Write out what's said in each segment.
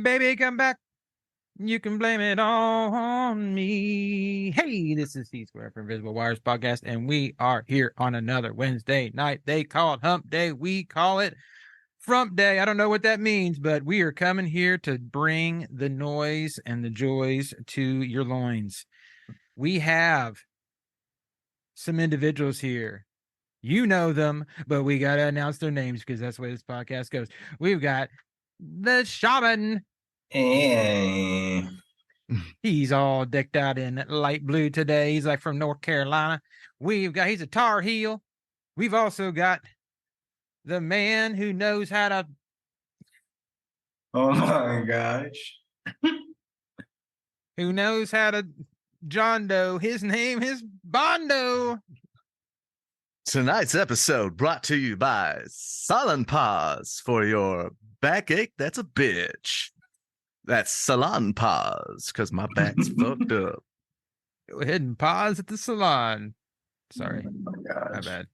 Baby, come back. You can blame it all on me. Hey, this is CSQUARE for Invisible Wires Podcast, and we are here on another Wednesday night. They call it Hump Day. We call it Frump Day. I don't know what that means, but we are coming here to bring the noise and the joys to your loins. We have some individuals here. You know them, but we got to announce their names because that's the way this podcast goes. We've got the Shaman. Hey. He's all decked out in light blue today. He's like from North Carolina. He's a Tar Heel. We've also got the man who knows how to. Oh my gosh. Who knows how to John Doe. His name is Bondo. Tonight's episode brought to you by Salon Pause for your backache that's a bitch. That's Salon Pause because my back's fucked up. Go ahead and pause at the salon. Sorry. Oh my gosh. My bad.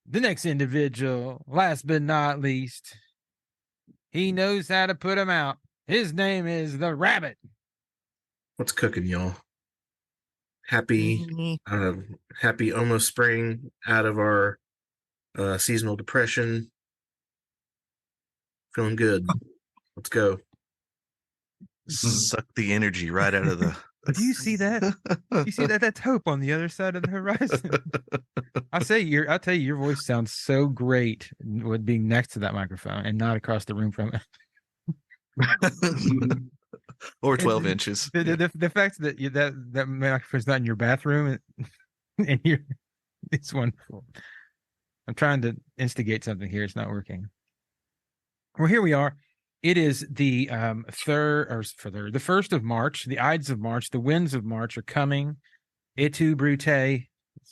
The next individual, last but not least, he knows how to put him out. His name is the Rabbit. What's cooking, y'all? Happy almost spring out of our seasonal depression. Feeling good. Let's go. Suck the energy right out of the. Do you see that? You see that? That's hope on the other side of the horizon. I'll tell you, your voice sounds so great with being next to that microphone and not across the room from it. Or 12 inches. The fact that that microphone's not in your bathroom and it's wonderful. I'm trying to instigate something here. It's not working. Well, here we are. It is the the 1st of March, the Ides of March, the winds of March are coming. Et tu, Brute. This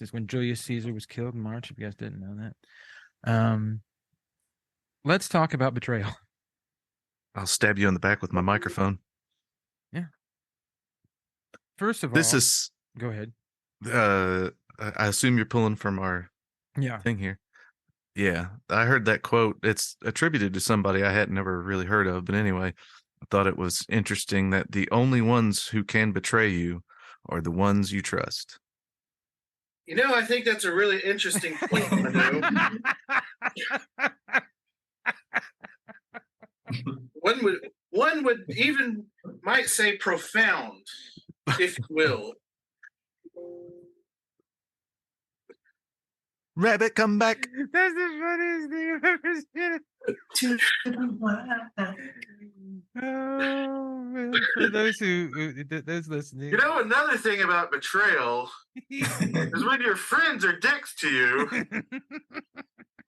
is when Julius Caesar was killed in March, if you guys didn't know that. Let's talk about betrayal. I'll stab you in the back with my microphone. Yeah. First of all, go ahead. I assume you're pulling from our thing here. Yeah, I heard that quote. It's attributed to somebody I had never really heard of. But anyway, I thought it was interesting that the only ones who can betray you are the ones you trust. You know, I think that's a really interesting point, Bondo. One would even might say profound, if you will. Rabbit, come back. That's the funniest thing I've ever seen. Oh, for those those listening. You know, another thing about betrayal is when your friends are dicks to you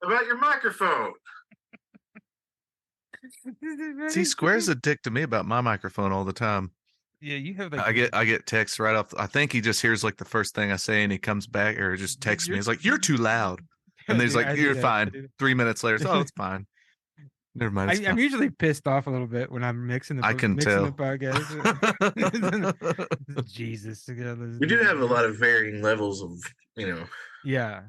about your microphone. See, Square's a dick to me about my microphone all the time. Yeah, you have I get texts right off. I think he just hears like the first thing I say and he comes back or just texts me. He's like, "You're too loud." And then he's like, "You're fine." 3 minutes later, oh, it's fine. Never mind. I'm usually pissed off a little bit when I'm mixing the I can tell. the podcast. Jesus. We do have a lot of varying levels of, Yeah.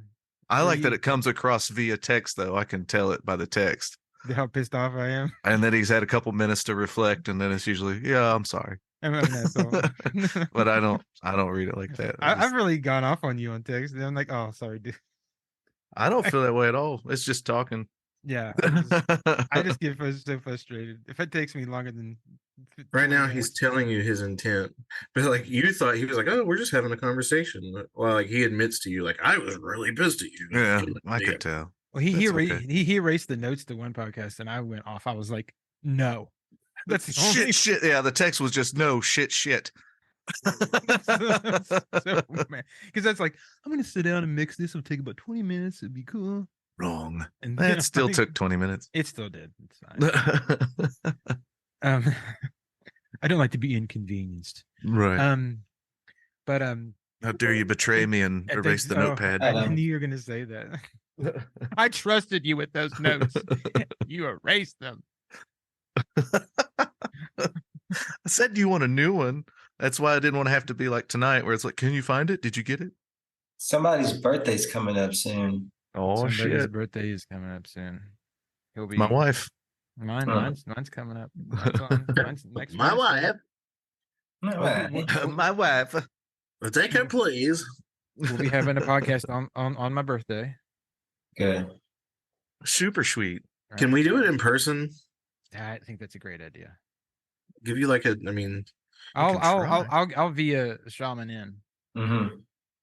I like that it comes across via text though. I can tell it by the text. How pissed off I am. And then he's had a couple minutes to reflect and then it's usually, yeah, I'm sorry. I'm an asshole. But I don't read it like that. I've really gone off on you on text. And I'm like, oh, sorry, dude. I don't feel that way at all. It's just talking. Yeah. I just get so frustrated. If it takes me longer than right now, he's telling you his intent. But like you thought he was like, oh, we're just having a conversation. Well, like he admits to you, like, I was really pissed at you. Yeah, I could tell. Well, he erased the notes to one podcast and I went off. I was like, no. That's the shit. Yeah, the text was just no shit. Because that's like, I'm gonna sit down and mix this. It'll take about 20 minutes. It'd be cool. Wrong. And it still took 20 minutes. It still did. It's fine. I don't like to be inconvenienced. Right. But how dare you betray me and erase the notepad? I knew you were gonna say that. I trusted you with those notes. You erased them. I said, do you want a new one? That's why I didn't want to have to be like tonight where it's like, can you find it? Did you get it? Somebody's birthday's coming up soon. Oh, Somebody's shit. birthday is coming up soon. He'll be my wife. Mine's coming up. Mine's next My Wednesday. wife. My wife. Take her, please. We'll be having a podcast on my birthday. Good. Super sweet. Right? Can we do it in person? I think that's a great idea. Give you like a, I mean, I'll via Shaman in. Mm-hmm.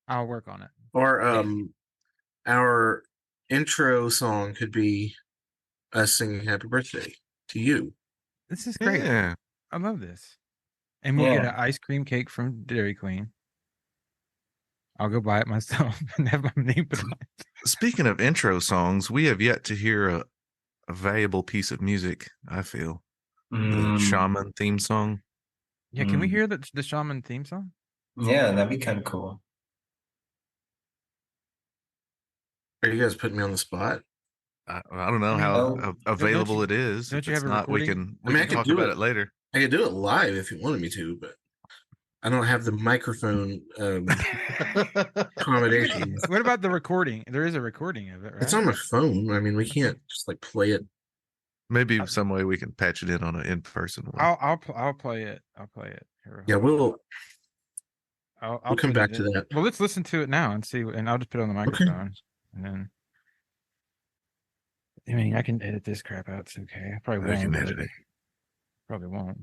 I'll work on it. or our intro song could be us singing "Happy Birthday" to you. This is great. Yeah. I love this. And we'll get an ice cream cake from Dairy Queen. I'll go buy it myself and have my name put on it. Speaking of intro songs, we have yet to hear a valuable piece of music, I feel. The Shaman theme song. Yeah, can we hear the Shaman theme song? Yeah, that'd be kind of cool. Are you guys putting me on the spot? I don't know how available it is. Don't if you it's have a not, we recording? can I could talk about it later. I could do it live if you wanted me to, but I don't have the microphone accommodations. What about the recording? There is a recording of it, right? It's on my phone. I mean, we can't just like play it. Maybe some way we can patch it in on an in-person one. I'll play it. I'll play it. Yeah, we'll come back to that. that. Well, let's listen to it now and see. And I'll just put it on the microphone, and then. I mean, I can edit this crap out. It's okay. I probably won't. I can edit it. Probably won't.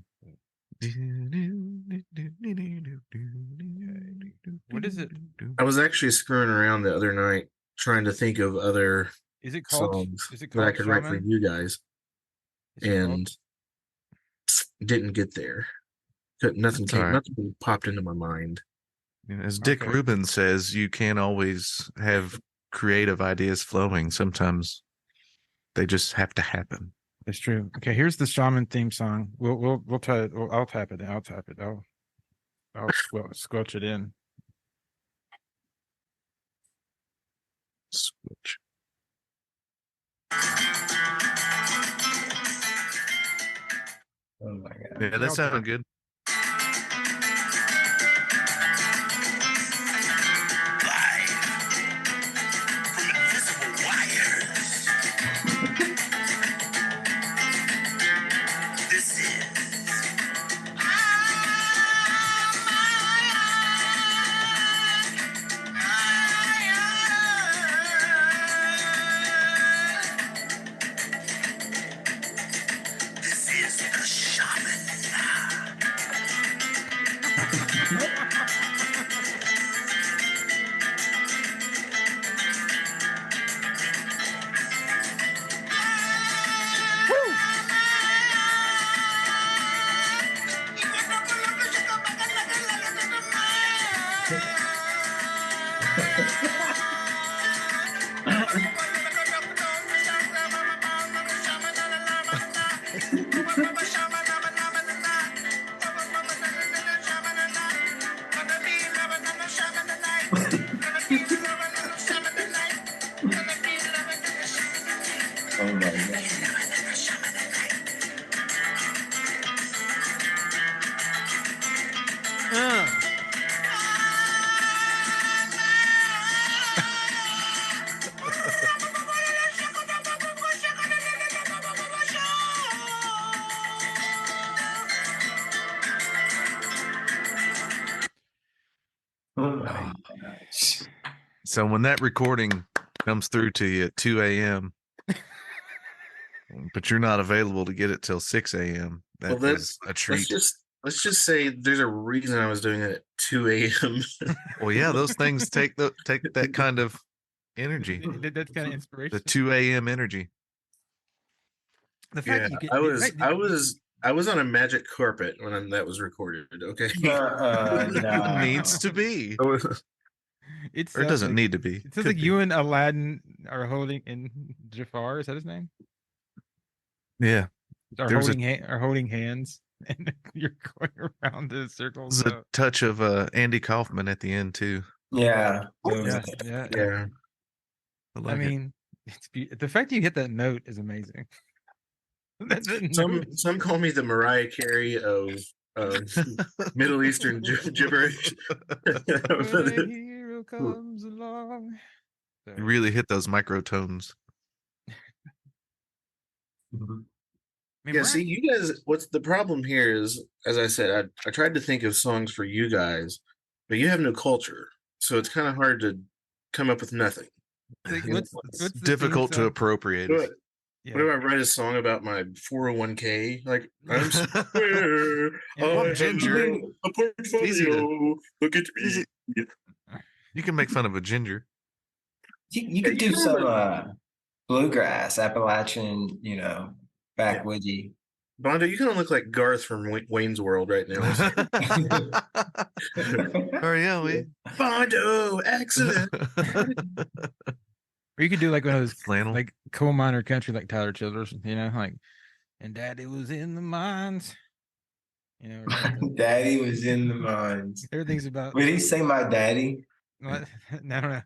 What is it? I was actually screwing around the other night trying to think of other songs that I could write for you guys, and didn't get there. Nothing popped into my mind. As Dick Rubin says, you can't always have creative ideas flowing. Sometimes they just have to happen. It's true. Okay, here's the Shaman theme song. We'll try it. I'll tap it. I'll squelch it in. Squelch. Oh my god. Yeah, that sounded good. Oh my god. Oh my gosh. So when that recording comes through to you at 2 a.m., but you're not available to get it till 6 a.m., that is a treat. Let's just say there's a reason I was doing it at 2 a.m. Well, yeah, those things take that kind of energy. That's kind of inspiration. The 2 a.m. energy. The fact I was on a magic carpet when that was recorded. Okay, No. Needs to be. It doesn't need to be. It sounds like you and Aladdin are holding in Jafar. Is that his name? Yeah, Are holding hands, and you're going around the circles. There's a touch of Andy Kaufman at the end too. Yeah. Yeah. I mean, the fact that you hit that note is amazing. Some call me the Mariah Carey of Middle Eastern gibberish. The hero comes along. You really hit those microtones. Yeah, see, you guys, what's the problem here is, as I said, I tried to think of songs for you guys, but you have no culture. So it's kind of hard to come up with nothing. Like, what's difficult to appropriate. What if I write a song about my 401k? Like, I'm square, I'm ginger. A portfolio. Look at me. You can make fun of a ginger. You could do some bluegrass, Appalachian, backwoodsy. Bondo, you kind of look like Garth from Wayne's World right now. Oh yeah, Bondo, excellent. Or you could do like one of those flannel, like coal miner country, like Tyler Childers, like, and Daddy was in the mines. Daddy was in the mines. Everything's about. Would he say my daddy? What? No.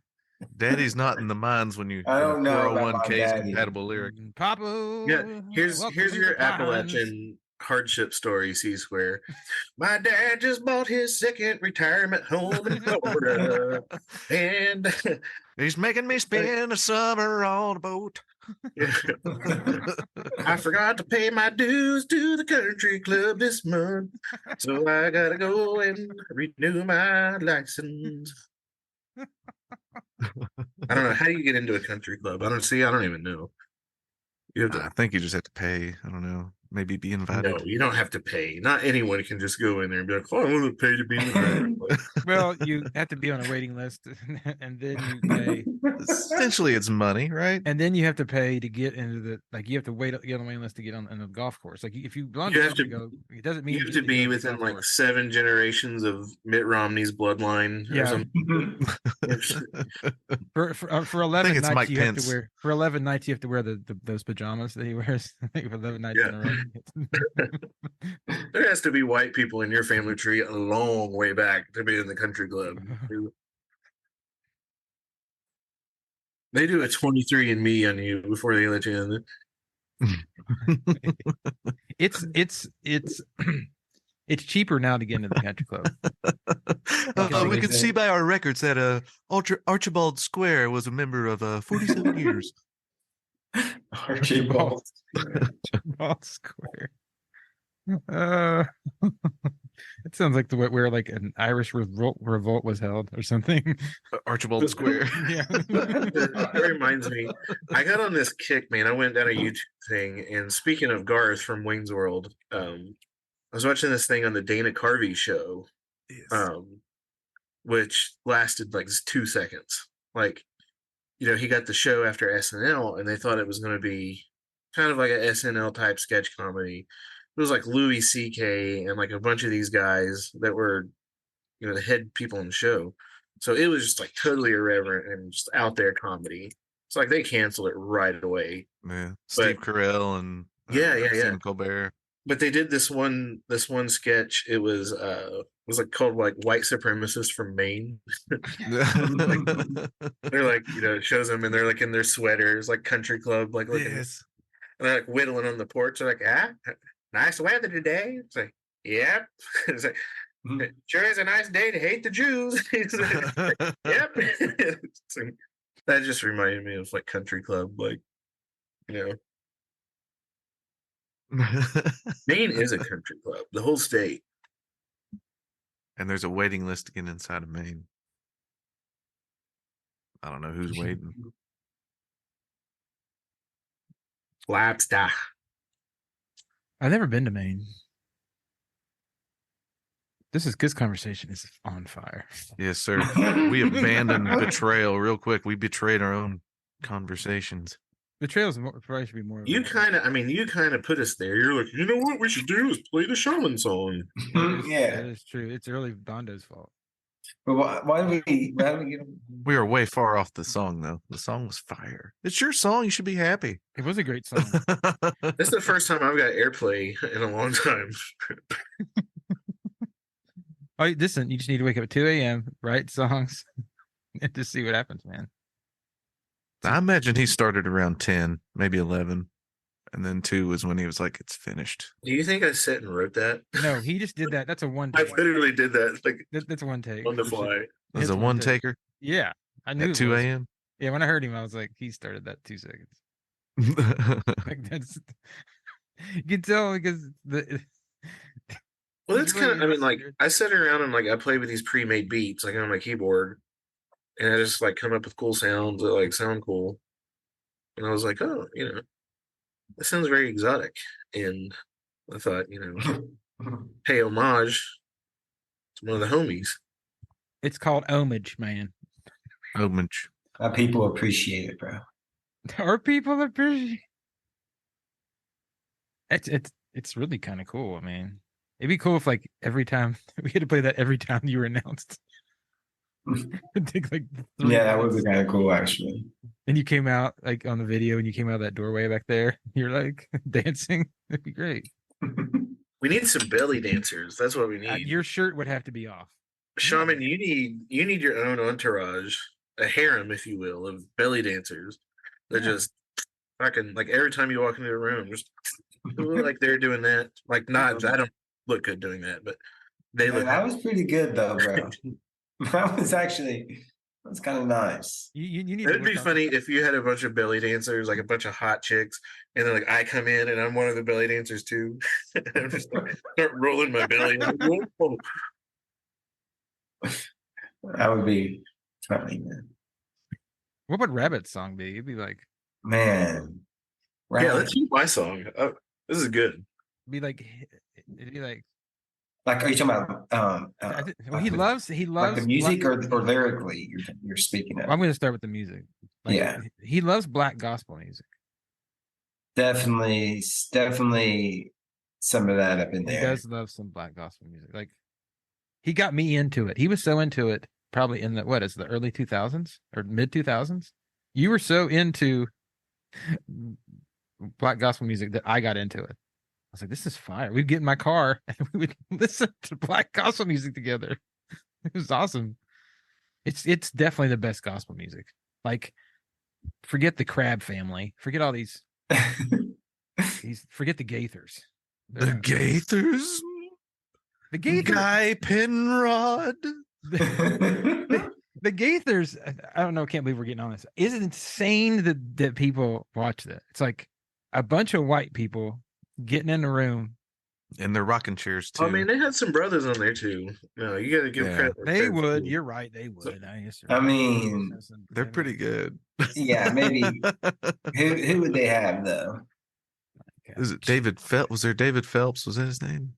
Daddy's not in the mines when you. I don't know. 401k's compatible lyric. Papa. Yeah, here's your Appalachian hardship story, CSQUARE. My dad just bought his second retirement home in Florida, and he's making me spend a summer on a boat. I forgot to pay my dues to the country club this month, so I gotta go and renew my license. I don't know. How do you get into a country club? I don't even know. I think you just have to pay. I don't know. Maybe be invited. No, you don't have to pay. Not anyone can just go in there and be like, "Oh, I want to pay to be invited." Well, you have to be on a waiting list, and then you pay. Essentially, it's money, right? And then you have to pay to get into the you have to get on the waiting list to get on the golf course. Like if you belong to go, it doesn't mean you have to be within like 7 generations of Mitt Romney's bloodline. Yeah. For 11 nights you have to wear. For 11 nights you have to wear those pajamas that he wears. For 11 nights in a row. There has to be white people in your family tree a long way back to be in the country club. They do a 23andMe on you before they let you in. It's cheaper now to get into the country club. We can see by our records that Archibald Square was a member of 47 years. Archibald Square. It sounds like where like an Irish revolt was held or something. Archibald Square. Yeah. That reminds me. I got on this kick, man. I went down a YouTube thing, and speaking of Garth from Wayne's World, I was watching this thing on the Dana Carvey show, which lasted like 2 seconds. Like, he got the show after SNL, and they thought it was going to be kind of like a SNL type sketch comedy. It was like Louis C.K. and like a bunch of these guys that were, the head people in the show. So it was just like totally irreverent and just out there comedy. It's like they canceled it right away. Yeah, Steve Carell and Stephen Colbert. But they did this one sketch. It was like called like White Supremacists from Maine. They're like, it shows them and they're like in their sweaters, like country club, like looking, and they're like whittling on the porch. They're like, nice weather today. It's like, yep. It's like, sure is a nice day to hate the Jews. Like, yep. Like, that just reminded me of like country club, like, Maine is a country club, the whole state. And there's a waiting list to get inside of Maine. I don't know who's waiting. Lobster. I've never been to Maine. This conversation is on fire. Yes, sir. We abandoned betrayal real quick. We betrayed our own conversations. Betrayal probably should be more. You kind of put us there. You're like, you know what we should do is play the Shaman song. Yeah, that is true. It's really Bondo's fault. But why do we get him? We are way far off the song, though. The song was fire. It's your song. You should be happy. It was a great song. This is the first time I've got airplay in a long time. Oh, listen, you just need to wake up at 2 a.m., write songs, and just see what happens, man. I imagine he started around 10, maybe 11. And then 2 was when he was like, it's finished. Do you think I sat and wrote that? No, he just did that. That's a one take. I literally did that. Like that's a one take. On the fly. It was a one taker? Yeah. I knew at 2 a.m. Yeah, when I heard him, I was like, he started that 2 seconds. Like You can tell because well, that's kind of. I mean, like I sit around and like I play with these pre-made beats like on my keyboard, and I just like come up with cool sounds that like sound cool. And I was like, oh, that sounds very exotic. And I thought, pay homage to one of the homies. It's called homage, man. Homage. People appreciate it, bro. Our people appreciate it's really kind of cool. I mean, it'd be cool if like every time we had to play that every time you were announced. It'd take like yeah, that would be kind of cool actually. And you came out like on the video and you came out that doorway back there. You're like dancing. It'd be great. We need some belly dancers. That's what we need. Your shirt would have to be off. Shaman, you need your own entourage, a harem, if you will, of belly dancers. They're just fucking like every time you walk into a room, just like they're doing that. Like not, I don't look good doing that, but they look. That was pretty good though, bro. That was kind of nice. You need. It'd be funny if you had a bunch of belly dancers, like a bunch of hot chicks, and then like I come in and I'm one of the belly dancers too. I'm just like, start rolling my belly. That would be funny, man. What would Rabbit's song be? It'd be like, man. Yeah, let's use my song. Oh, this is good. It'd be like. Like, are you talking about? Well, he loves like the music or lyrically. You're speaking of. I'm going to start with the music. Like, yeah, he loves black gospel music. Definitely some of that up in there. He does love some black gospel music. Like, he got me into it. He was so into it, probably in the the early 2000s or mid 2000s. You were so into black gospel music that I got into it. I was like, this is fire. We'd get in my car and we would listen to black gospel music together. It was awesome. It's definitely the best gospel music. Like, forget the Crab Family. Forget all these. Forget the Gaithers. The Gaithers? The Gaithers. Guy Penrod. The Gaithers, I don't know. Can't believe we're getting on this. Is it insane that people watch that? It's like a bunch of white people getting in the room, and they're rocking chairs too. I mean, they had some brothers on there too. No, you got to give credit. They would. Too. You're right. They would. I mean, they're pretty good. Yeah, maybe. who would they have though? Is it David Phelps? Was there David Phelps? Was that his name?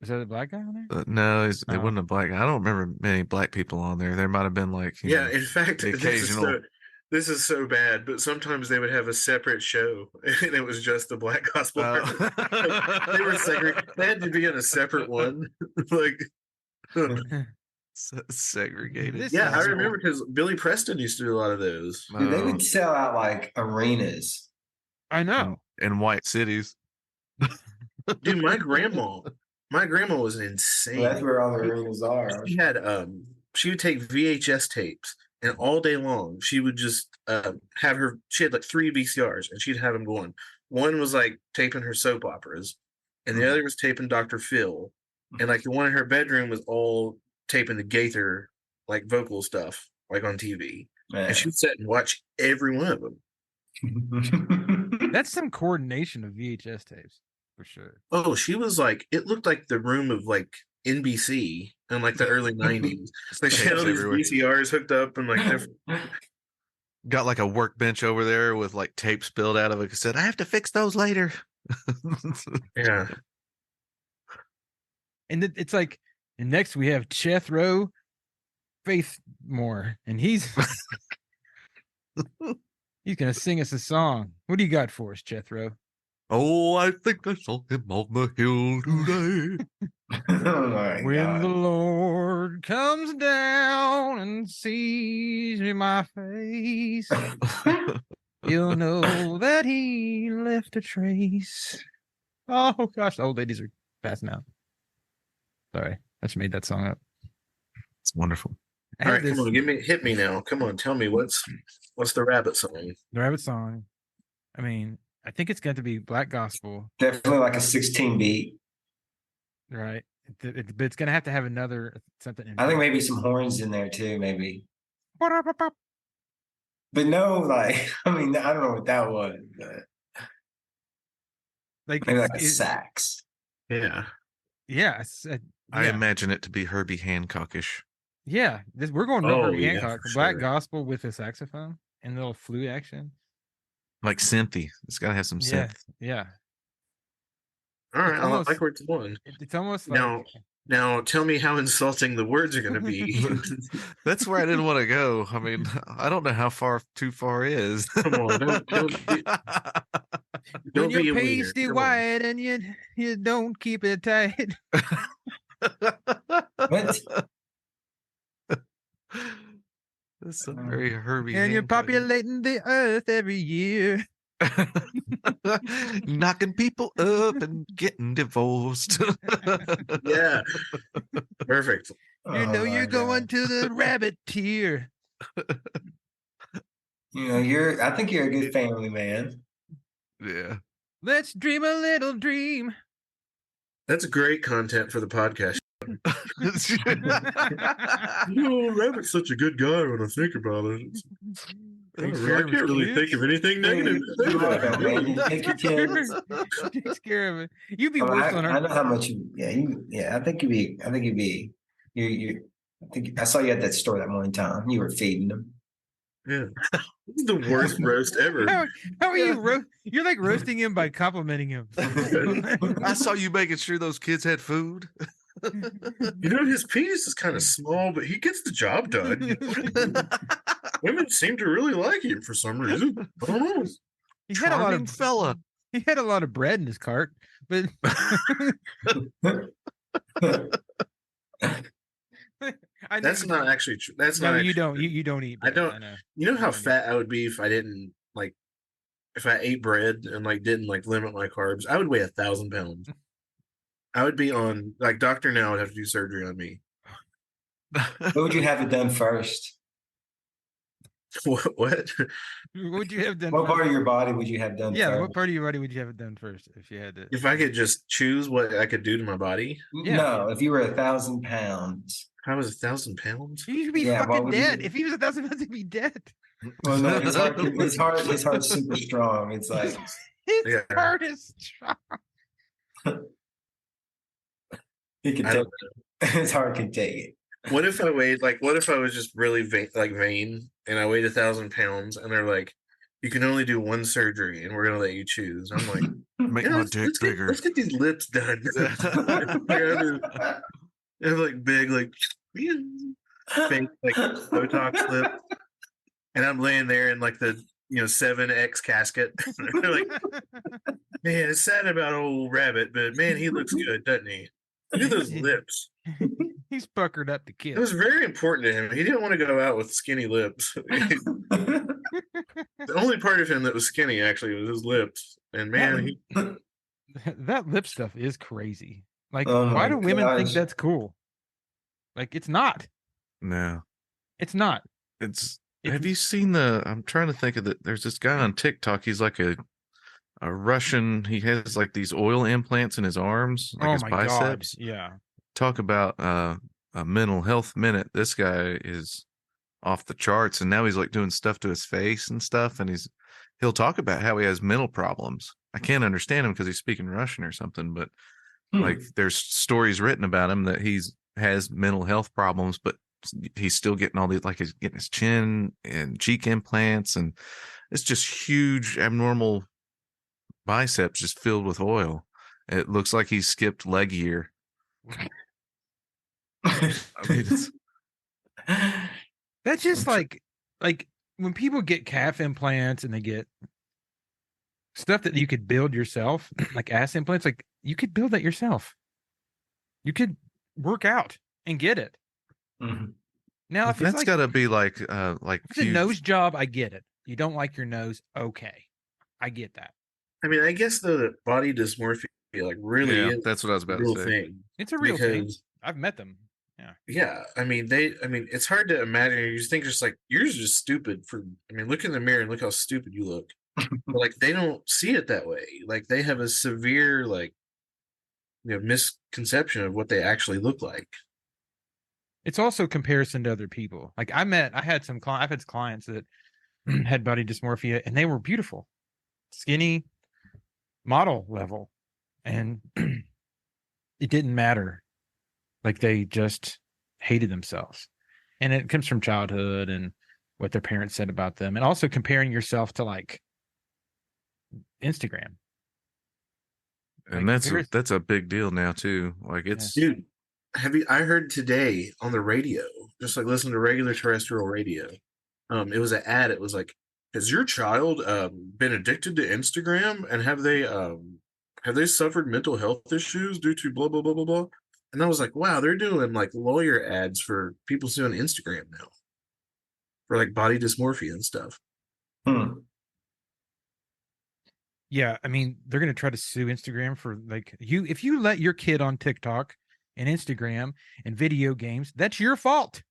Was that a black guy on there? No, it wasn't a black guy. I don't remember many black people on there. There might have been like in fact, the occasional. This is so bad, but sometimes they would have a separate show, and it was just the black gospel. They were segregated. They had to be in a separate one, like segregated. Yeah, I remember because Billy Preston used to do a lot of those. Dude, they would sell out like arenas. I know, in white cities. Dude, my grandma was insane. Well, that's where all the arenas are. She would take VHS tapes. And all day long, she would just she had like 3 VCRs and she'd have them going. One was like taping her soap operas, and the other was taping Dr. Phil. And like the one in her bedroom was all taping the Gaither like vocal stuff, like on TV. Man. And she would sit and watch every one of them. That's some coordination of VHS tapes for sure. Oh, she was like, it looked like the room of like NBC in like the early 90s. Like she had all these VCRs hooked up and like different. Got like a workbench over there with like tape spilled out of it. Said, I have to fix those later. Yeah. And it's like, and next we have Jethro Faithmore, and he's gonna sing us a song. What do you got for us, Jethro? Oh, I think I saw him on the hill today. When the Lord comes down and sees my face, you'll know that he left a trace. Oh gosh, the old ladies are passing out. Sorry, I just made that song up. It's wonderful. All right, come on, hit me now. Come on, tell me what's the rabbit song? The rabbit song. I mean, I think it's got to be black gospel. Definitely like a 16 beat. Right. But it's going to have another something. I think maybe some horns in there too, maybe. But no, like, I mean, I don't know what that was. But... Like maybe like a sax. Yeah. Yeah. I imagine it to be Herbie Hancockish. Yeah. We're going real Herbie Hancock. Black sure. gospel with a saxophone and a little flute action. Like synthy. It's got to have some synth. Yeah. All right. I like where it's going. It's almost like. Now tell me how insulting the words are going to be. That's where I didn't want to go. I mean, I don't know how too far is. Come on, don't be pasty white and you don't keep it tight. What? That's a very Herbie. And you're populating the earth every year. Knocking people up and getting divorced. Yeah. Perfect. You know you're going to the rabbit tier. I think you're a good family man. Yeah. Let's dream a little dream. That's great content for the podcast. Rabbit's such a good guy when I think about it. I can't really think of anything negative. Take your kids. Takes care of it. You'd be worse on her. I know how much you. I think you'd be. I saw you at that store that one time. You were feeding them. Yeah, this is the worst roast ever. How are you? You're like roasting him by complimenting him. I saw you making sure those kids had food. His penis is kind of small, but he gets the job done. Women seem to really like him for some reason. I don't know. He had a lot of fella. He had a lot of bread in his cart, but that's not actually true. That's no, not. You don't. You don't eat bread. I don't. You know how fat I would be if I didn't if I ate bread and didn't limit my carbs. I would weigh 1,000 pounds. I would be on Dr. Now would have to do surgery on me. What would you have it done first? What? What would you have done? What part of your body would you have done? Yeah, first? what part of your body would you have it done first if you had to? If I could just choose what I could do to my body. Yeah. No, if you were 1,000 pounds. If I was 1,000 pounds, you'd be fucking dead. If he was 1,000 pounds, he'd be dead. Well, no, his heart's super strong. It's like his heart is strong. He can take it. His heart can take it. What if I weighed what if I was just really vain and I weighed 1,000 pounds and they're like, you can only do one surgery and we're gonna let you choose. I'm like, make my dick bigger. Let's get these lips done. I have big fake Botox lip, and I'm laying there in the 7X casket. They're like, man, it's sad about old Rabbit, but man, he looks good, doesn't he? Look at those lips. He's puckered up the kid. It was very important to him. He didn't want to go out with skinny lips. The only part of him that was skinny actually was his lips. And man, that lip stuff is crazy. Why do women think that's cool? It's not. No, it's not. Have you seen I'm trying to think of there's this guy on TikTok. He's like a Russian. He has these oil implants in his arms, his biceps. God. Yeah. Talk about a mental health minute. This guy is off the charts, and now he's doing stuff to his face and stuff, and he'll talk about how he has mental problems. I can't understand him because he's speaking Russian or something, but there's stories written about him that has mental health problems, but he's still getting all these he's getting his chin and cheek implants, and it's just huge abnormal biceps just filled with oil. It looks like he skipped leg year. I mean, that's just like when people get calf implants and they get stuff that you could build yourself, like ass implants, you could build that yourself. You could work out and get it. Mm-hmm. Now, if that's got to be if it's a nose job, I get it. You don't like your nose, okay, I get that. I mean, I guess the body dysmorphia really is. That's what I was about to say. Thing. It's a real thing. I've met them. Yeah. Yeah. I mean, it's hard to imagine. You just think you're just stupid look in the mirror and look how stupid you look. But they don't see it that way. They have a severe misconception of what they actually look like. It's also comparison to other people. I've had clients that had body dysmorphia and they were beautiful, skinny, model level. And it didn't matter. Like they just hated themselves. And it comes from childhood and what their parents said about them. And also comparing yourself to like Instagram. And like, that's a big deal now too. Like it's dude. I heard today on the radio, just like listening to regular terrestrial radio. It was an ad. It was like, has your child been addicted to Instagram, and have they suffered mental health issues due to blah blah blah blah blah? And I was like, wow, they're doing like lawyer ads for people suing Instagram now for like body dysmorphia and stuff. Yeah, I mean, they're going to try to sue Instagram for like if you let your kid on TikTok and Instagram and video games, that's your fault.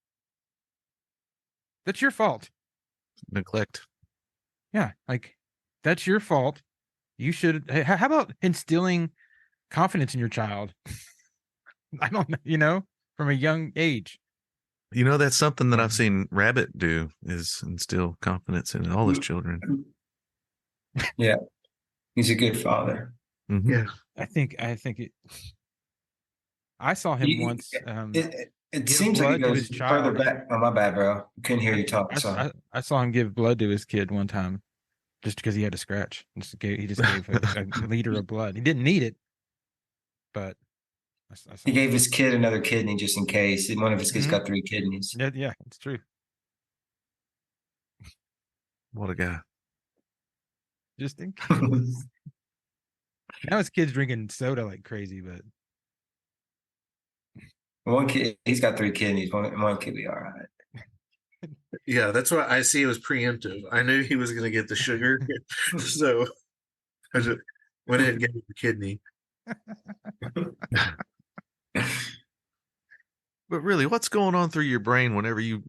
That's your fault. Neglect. Yeah, like that's your fault. You should. How about instilling confidence in your child? I don't know, from a young age. That's something that I've seen Rabbit do, is instill confidence in all his children. Yeah. He's a good father. Mm-hmm. Yeah. I think it. I saw him once. It seems like it goes further back. Oh, my bad, bro. Couldn't hear you talk. I saw him give blood to his kid one time, just because he had a scratch. He just gave a liter of blood. He didn't need it, but he gave his kid another kidney just in case. One of his kids got 3 kidneys. Yeah, it's true. What a guy! Just in case. Now his kid's drinking soda like crazy, but one kid, he's got 3 kidneys. One kid be all right. Yeah, that's why I see it was preemptive. I knew he was going to get the sugar, so I just went ahead and gave him the kidney. But really, what's going on through your brain whenever you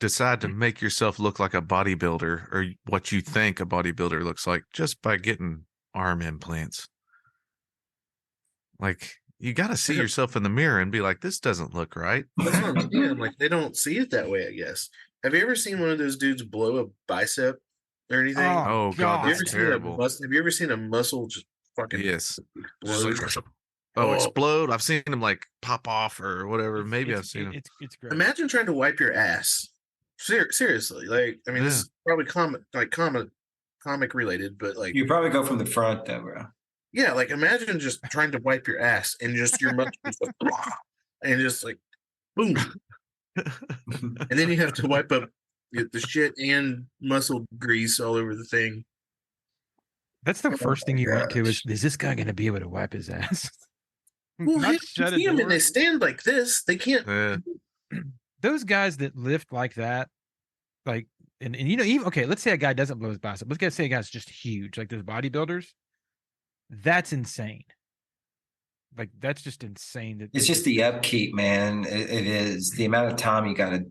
decide to make yourself look like a bodybuilder, or what you think a bodybuilder looks like, just by getting arm implants? Like, you got to see yourself in the mirror and be like, this doesn't look right. That's what I'm saying. Like, they don't see it that way, I guess. Have you ever seen one of those dudes blow a bicep or anything? Oh God, that's terrible. Have you ever seen a muscle just fucking explode? I've seen him like pop off or whatever. Maybe I've seen him. It's great. Imagine trying to wipe your ass. Seriously, like, I mean, this is probably comic related, but like, you probably go from the front though, bro. Yeah, like imagine just trying to wipe your ass and just your muscles and just like boom, and then you have to wipe up the shit and muscle grease all over the thing. That's the first thing you went to is this guy going to be able to wipe his ass? Well, you see them and they stand like this. They can't. Those guys that lift like that, like, and even okay, let's say a guy doesn't blow his bicep. Let's say a guy's just huge, like those bodybuilders. That's insane. Like, that's just insane. It's just the upkeep, man. It is the amount of time you got to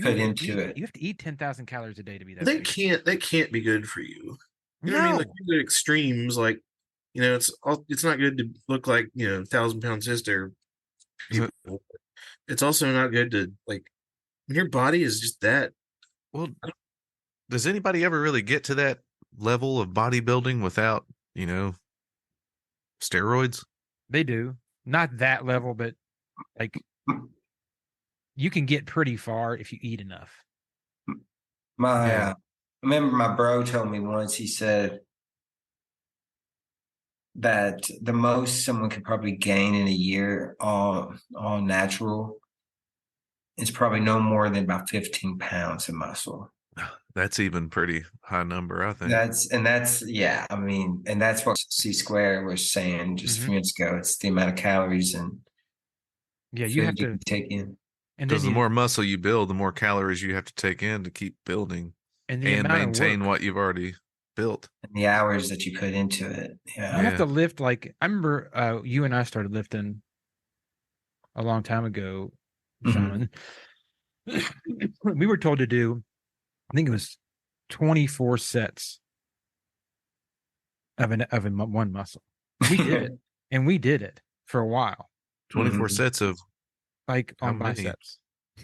put into it. You have to eat 10,000 calories a day to be that. They can't be good for you. You know what I mean? Like, the extremes, like, it's not good to look like 1,000-pound sister people. It's also not good to, like, your body is just that. Well, does anybody ever really get to that level of bodybuilding without steroids? They do. Not that level, but like you can get pretty far if you eat enough. I remember my bro told me once, he said that the most someone could probably gain in a year, all natural, is probably no more than about 15 pounds of muscle. That's even pretty high number, I think. That's I mean, and that's what CSQUARE was saying just a few minutes ago. It's the amount of calories and you have to take in. Because the more muscle you build, the more calories you have to take in to keep building and maintain what you've already built. And the hours that you put into it. Yeah. You have to lift, like, I remember you and I started lifting a long time ago, Shaman. We were told to do, I think it was 24 sets of one muscle. We did it, and we did it for a while. 24 sets of, like, on biceps.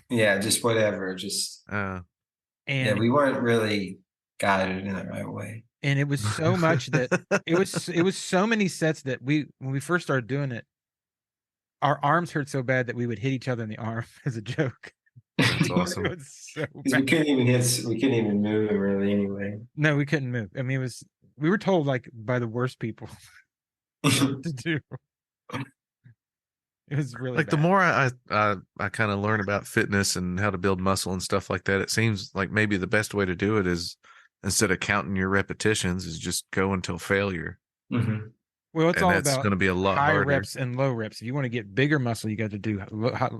Yeah, just whatever. Just and we weren't really guided in the right way. And it was so much that it was so many sets that when we first started doing it, our arms hurt so bad that we would hit each other in the arm as a joke. That's awesome. It was so We couldn't even move them really anyway. No, we couldn't move. I mean, we were told like by the worst people to do. It was really like bad. The more I kind of learn about fitness and how to build muscle and stuff like that, it seems like maybe the best way to do it is, instead of counting your repetitions, is just go until failure. Mm-hmm. Well, it's all about going to be a lot high harder. reps and low reps. If you want to get bigger muscle, you got to do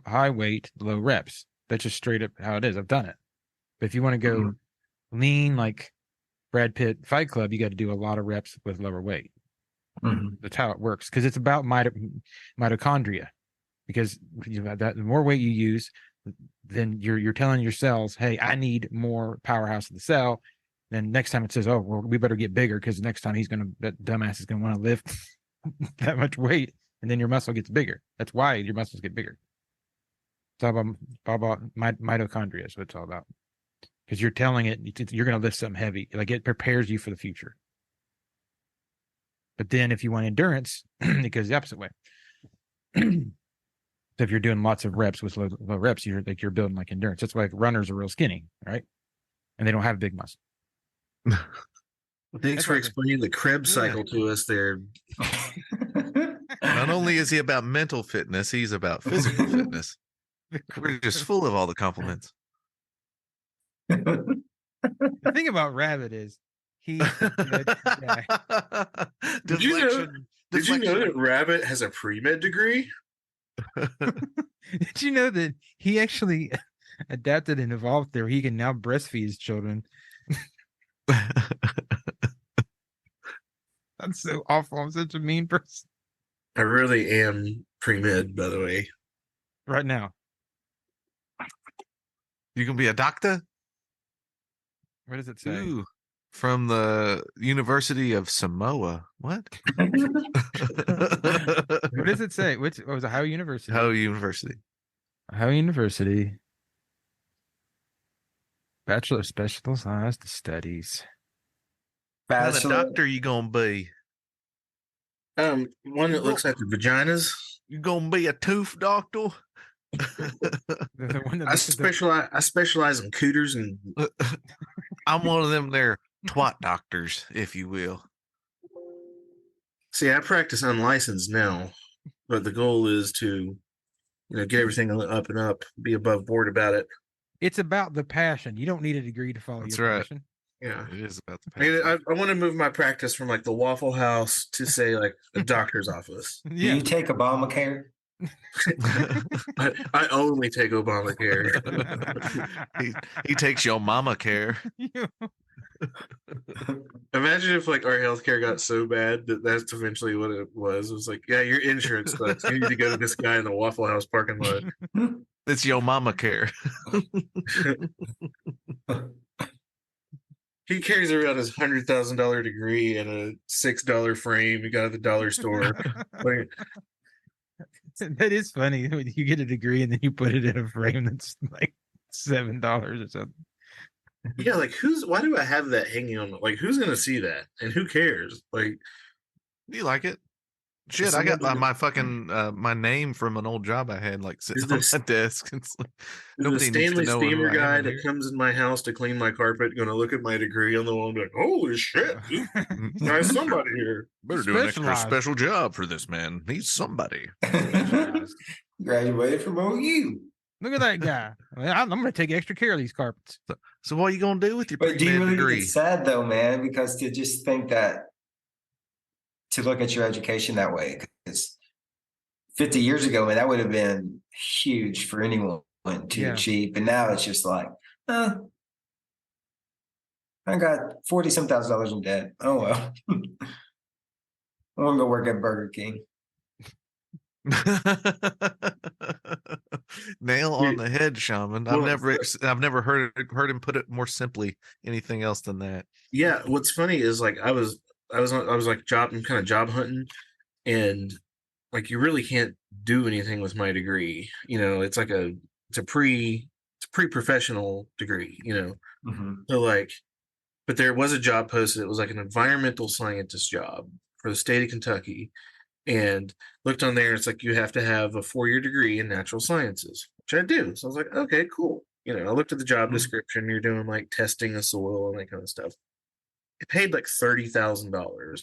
high weight, low reps. That's just straight up how it is. I've done it. But if you want to go lean like Brad Pitt Fight Club, you got to do a lot of reps with lower weight. Mm-hmm. That's how it works, because it's about mitochondria. Because the more weight you use, then you're telling your cells, "Hey, I need more powerhouse of the cell." Then next time it says, "Oh, well, we better get bigger," because next time that dumbass is gonna want to lift that much weight, and then your muscle gets bigger. That's why your muscles get bigger. It's all about mitochondria is what it's all about. Because you're telling it you're going to lift something heavy. Like, it prepares you for the future. But then if you want endurance, it goes the opposite way. So if you're doing lots of reps with low reps, you're building like endurance. That's why runners are real skinny, right? And they don't have big muscle. Thanks for explaining the Krebs cycle to us there. Not only is he about mental fitness, he's about physical fitness. We're just full of all the compliments. The thing about Rabbit is he's a good guy. Did you know that Rabbit has a pre-med degree? Did you know that he actually adapted and evolved there? He can now breastfeed his children. I'm so awful. I'm such a mean person. I really am pre-med, by the way. Right now. You can be a doctor? What does it say? Ooh, from the University of Samoa. What? What does it say? What was Ohio University? Ohio University. Ohio University. Bachelor of Specialized Studies. What kind of doctor you gonna be? One that looks at the vaginas. You gonna be a tooth doctor? I specialize in cooters, and I'm one of them there twat doctors, if you will. See, I practice unlicensed now, but the goal is to, get everything up and up, be above board about it. It's about the passion. You don't need a degree to follow your passion. Yeah, it is about the passion. I want to move my practice from like the Waffle House to say like a doctor's office. Do you take Obamacare? I only take Obamacare. he takes your mama care. Imagine if like our healthcare got so bad that that's eventually what it was. It was like, yeah, your insurance sucks. You need to go to this guy in the Waffle House parking lot. It's your mama care. He carries around his $100,000 degree and a $6 frame he got at the dollar store. Like, that is funny when you get a degree and then you put it in a frame that's like $7 or something. Yeah, like why do I have that hanging on? Like, who's gonna see that? And who cares? Like, do you like it? Shit, I got my fucking my name from an old job I had like sitting on my desk. It's like, nobody needs to know. The Stanley steamer guy that comes in my house to clean my carpet going to look at my degree on the wall and be like, "Holy shit, there's somebody here. Better do an extra special job for this man. He's somebody." Graduated from OU. Look at that guy. I'm going to take extra care of these carpets. So what are you going to do with your But do you really degree? It's sad though, man, because to just think that, to look at your education that way, because 50 years ago, man, that would have been huge for anyone to achieve. But now it's just like, I got $40-some thousand in debt. Oh well. I want to go work at Burger King. Nail on the head, Shaman. I've never heard him put it more simply. Anything else than that? Yeah. What's funny is like I was like kind of job hunting, and like you really can't do anything with my degree. It's like it's a pre-professional degree. Mm-hmm. So like But there was a job posted. It was like an environmental scientist job for the state of Kentucky. And looked on there, it's like you have to have a 4-year degree in natural sciences, which I do. So I was like, okay, cool. You know, I looked at the job description. You're doing like testing the soil and that kind of stuff. It paid like $30,000. I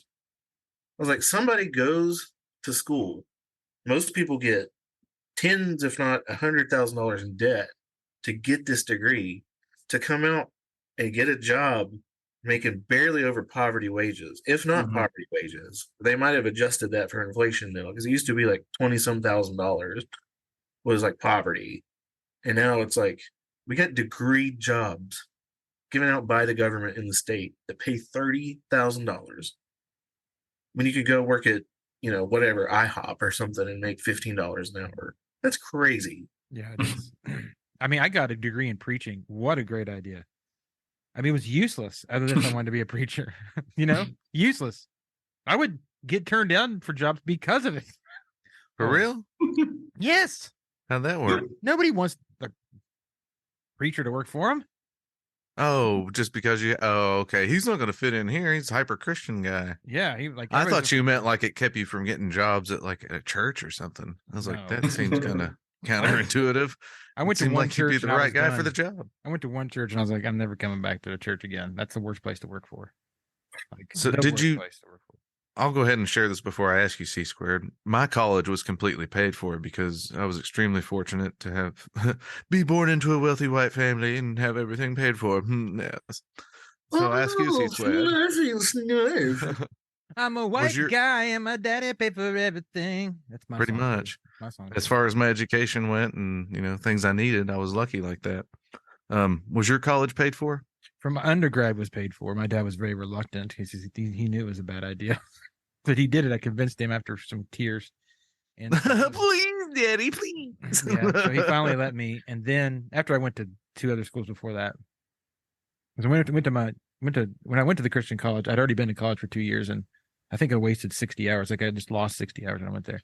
was like, somebody goes to school. Most people get tens, if not $100,000 in debt to get this degree, to come out and get a job making barely over poverty wages, if not poverty wages. They might have adjusted that for inflation now, because it used to be like 20-some $1,000 was like poverty. And now it's like, we got degree jobs given out by the government in the state that pay $30,000 when you could go work at, you know, whatever, IHOP or something and make $15 an hour. That's crazy. Yeah, it is. I mean, I got a degree in preaching. What a great idea. I mean, it was useless other than if I wanted to be a preacher, you know, useless. I would get turned down for jobs because of it. For real? Yes. How'd that work? Nobody wants the preacher to work for him. Oh, just because okay. He's not going to fit in here. He's a hyper Christian guy. Yeah. I thought you meant like it kept you from getting jobs at like a church or something. I was like, that seems kind of counterintuitive. I went to one church. You'd be the right guy for the job. I went to one church and I was like, I'm never coming back to a church again. That's the worst place to work for. Like, so I'll go ahead and share this before I ask you, C-Squared. My college was completely paid for because I was extremely fortunate to have be born into a wealthy white family and have everything paid for. Yes. So I ask you, C-Squared. I'm a white guy and my daddy paid for everything. That's my pretty song. much. My song. As far as my education went and, you know, things I needed, I was lucky like that. Was your college paid for? From my undergrad was paid for. My dad was very reluctant because he knew it was a bad idea. But he did it. I convinced him after some tears. And please, Daddy, please. Yeah, so he finally let me. And then after I went to 2 other schools before that, because when I went to the Christian college, I'd already been to college for 2 years, and I think I wasted 60 hours. Like I just lost 60 hours when I went there.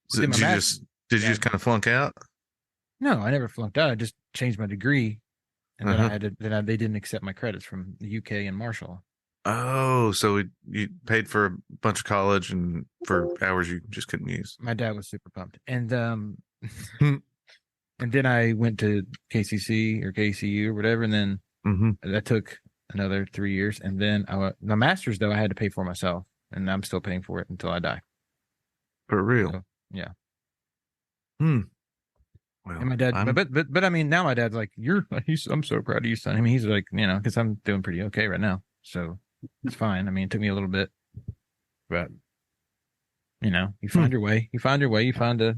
So did you just kind of flunk out? No, I never flunked out. I just changed my degree, and then they didn't accept my credits from the UK and Marshall. Oh, so you paid for a bunch of college and for hours you just couldn't use. My dad was super pumped, and and then I went to KCC or KCU or whatever, and then that took another 3 years, and then my master's though I had to pay for myself, and I'm still paying for it until I die. For real? So, yeah. Well, and my dad, but I mean, now my dad's like, I'm so proud of you, son. I mean, he's like, you know, because I'm doing pretty okay right now, so it's fine. I mean, it took me a little bit, but you know, you find your way. You find your way. You find a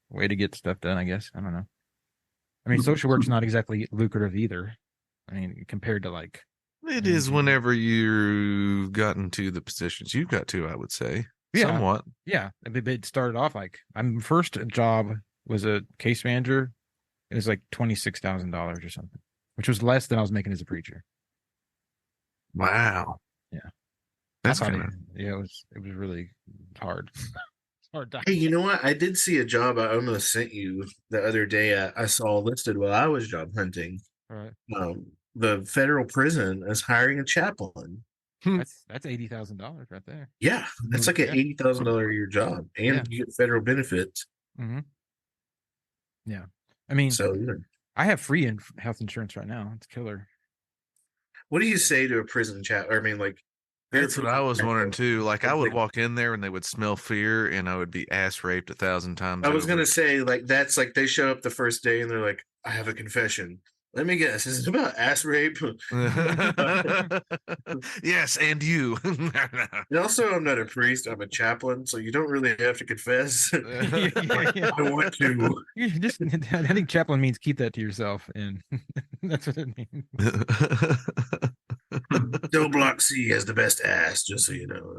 way to get stuff done, I guess. I don't know. I mean, social work's not exactly lucrative either. I mean, compared to like it is whenever you've gotten to the positions you've got to, I would say. Yeah. Somewhat. Yeah. It started off like my first job was a case manager. It was like $26,000 or something, which was less than I was making as a preacher. Wow. Yeah. That's kind of it was really hard. Hard time. Hey, you know what? I did see a job I almost sent you the other day. I saw listed while I was job hunting. Right. The federal prison is hiring a chaplain. That's $80,000 right there. Yeah, that's like an $80,000 a year job, and you get federal benefits. Mm-hmm. Yeah, I mean, I have free health insurance right now. It's killer. What do you say to a prison chat? I mean, like, that's what I was wondering too. Like, I would walk in there and they would smell fear, and I would be ass raped 1,000 times. I was gonna say, like, that's like they show up the first day and they're like, "I have a confession. Let me guess, is it about ass rape?" Yes, and you. And also, I'm not a priest. I'm a chaplain, so you don't really have to confess. I want to. I think chaplain means keep that to yourself, and that's what it means. Still Block C has the best ass, just so you know.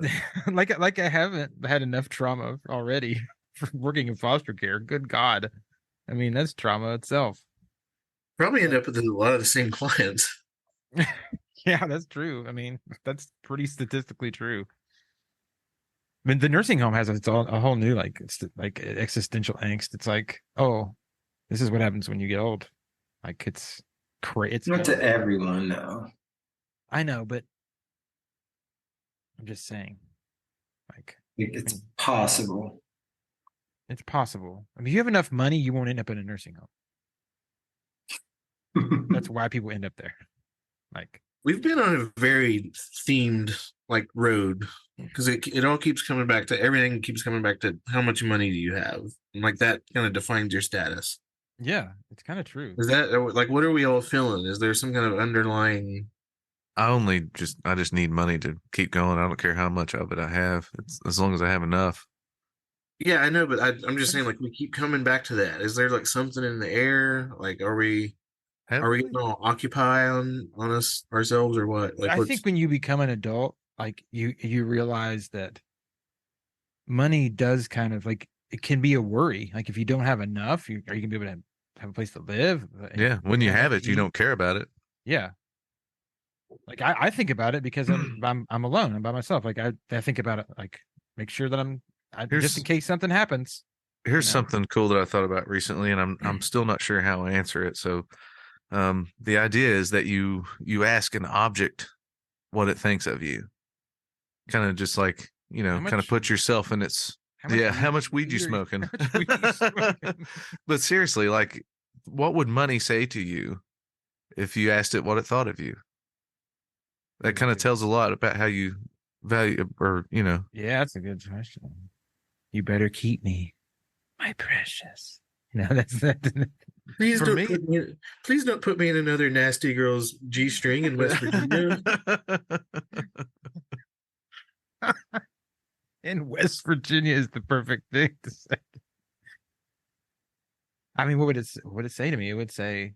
like I haven't had enough trauma already for working in foster care. Good God. I mean, that's trauma itself. Probably end up with a lot of the same clients. Yeah, that's true. I mean, that's pretty statistically true. I mean, the nursing home has a whole new it's like existential angst. It's like, oh, this is what happens when you get old. Like it's crazy. Not to everyone, though. I know, but I'm just saying, like, it's possible. It's possible. I mean, if you have enough money, you won't end up in a nursing home. That's why people end up there. Like, we've been on a very themed like road because it all keeps coming back to everything. Keeps coming back to how much money do you have, and like that kind of defines your status. Yeah, it's kind of true. Is that like what are we all feeling? Is there some kind of underlying? I just need money to keep going. I don't care how much of it I have. It's as long as I have enough. Yeah, I know, but I'm just saying, like, we keep coming back to that. Is there like something in the air? Like, are we getting all occupy on us ourselves or what? Like, I think when you become an adult, like you realize that money does kind of like it can be a worry. Like if you don't have enough, are you gonna be able to have a place to live? Yeah, when you have it, you don't care about it. Yeah. Like I think about it because I'm alone. I'm by myself. Like I think about it. Like make sure that just in case something happens. Here's something cool that I thought about recently, and I'm still not sure how I answer it. So, the idea is that you ask an object what it thinks of you, kind of just like kind of put yourself in its. How much weed you smoking? But seriously, like, what would money say to you if you asked it what it thought of you? That kind of tells a lot about how you value, or Yeah, that's a good question. You better keep me, my precious. That's that. Please don't put me in another nasty girl's G-string in West Virginia. In West Virginia is the perfect thing to say. I mean, what would it say to me? It would say,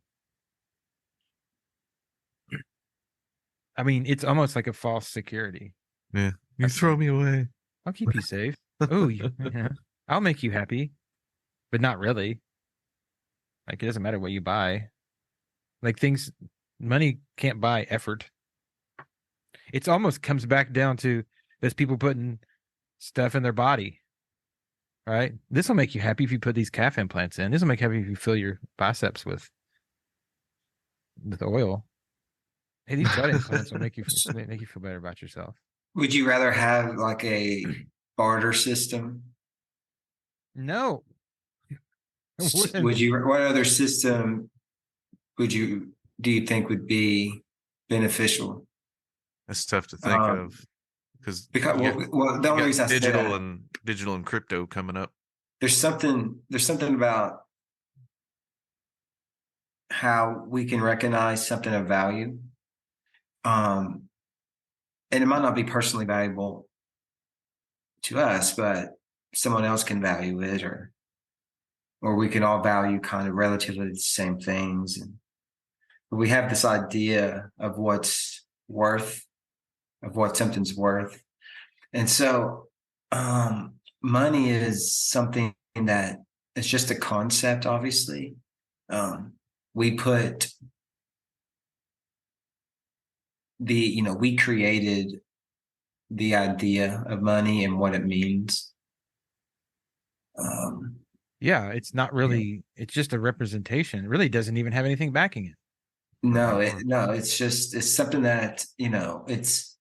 I mean, it's almost like a false security. Yeah. You throw me away. I'll keep you safe. Oh, I'll make you happy, but not really. Like, it doesn't matter what you buy. Like money can't buy effort. It's almost comes back down to those people putting stuff in their body. Right? This will make you happy if you put these calf implants in. This will make you happy if you fill your biceps with oil. Hey, these butt implants will make you feel better about yourself. Would you rather have like a barter system? No. What other system do you think would be beneficial? That's tough to think of because the only reason I say that, digital and crypto coming up. There's something about how we can recognize something of value. And it might not be personally valuable to us, but someone else can value it, or we can all value kind of relatively the same things. And we have this idea of what something's worth. And so money is something that it's just a concept, obviously. We put we created the idea of money and what it means. Yeah, it's not really, it's just a representation. It really doesn't even have anything backing it. No, it's something that, it's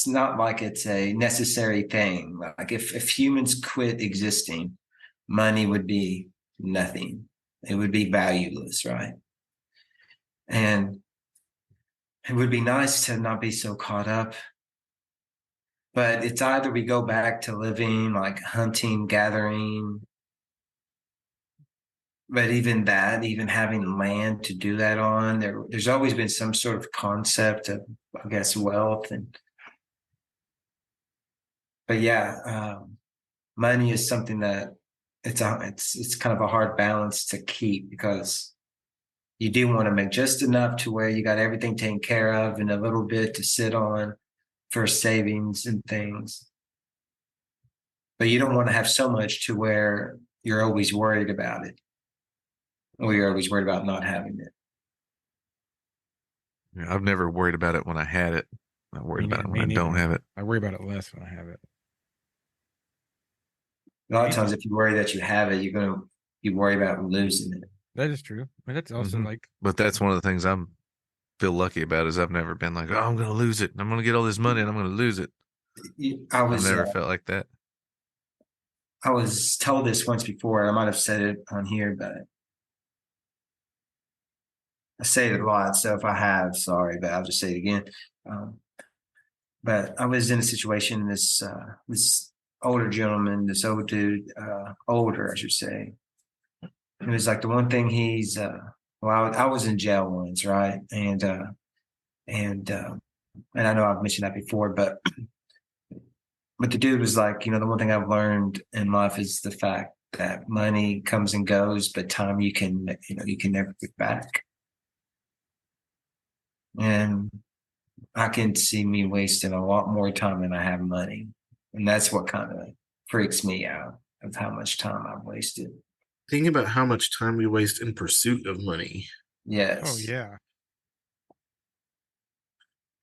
not like it's a necessary thing. Like if humans quit existing, money would be nothing. It would be valueless, right? And it would be nice to not be so caught up. But it's either we go back to living like hunting, gathering. But even having land to do that on, there's always been some sort of concept of, I guess, wealth. But yeah, money is something that it's kind of a hard balance to keep, because you do want to make just enough to where you got everything taken care of and a little bit to sit on for savings and things. But you don't want to have so much to where you're always worried about it, or you're always worried about not having it. Yeah, I've never worried about it when I had it. I worried about it when I don't have it. I worry about it less when I have it. A lot of times, if you worry that you have it, you worry about losing it. That is true. But that's also like. But that's one of the things I'm feel lucky about is I've never been like, oh, I'm going to lose it. I'm going to get all this money and I'm going to lose it. I've never felt like that. I was told this once before. I might have said it on here, but I say it a lot. So if I have, sorry, but I'll just say it again. But I was in a situation, this older gentleman, this old dude, older, I should say. It was like the one thing he's, I was in jail once, right? And I know I've mentioned that before, but the dude was like, the one thing I've learned in life is the fact that money comes and goes, but time you can never get back. And I can see me wasting a lot more time than I have money. And that's what kind of freaks me out, of how much time I've wasted. Think about how much time we waste in pursuit of money. Yes. Oh, yeah.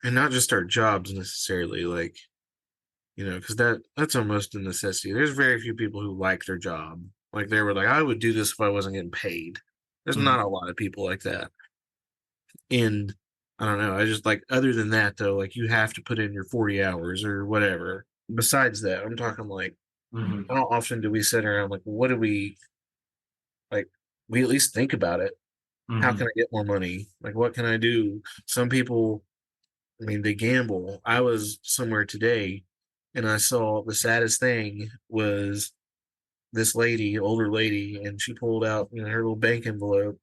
And not just our jobs necessarily, like, because that's almost a necessity. There's very few people who like their job. Like, they were like, I would do this if I wasn't getting paid. There's not a lot of people like that. And I don't know. I just like, other than that, though, like, you have to put in your 40 hours or whatever. Besides that, I'm talking like, how often do we sit around like, what do we, like, we at least think about it. How can I get more money? Like, what can I do? Some people, I mean, they gamble. I was somewhere today and I saw the saddest thing was this lady, older lady, and she pulled out, her little bank envelope.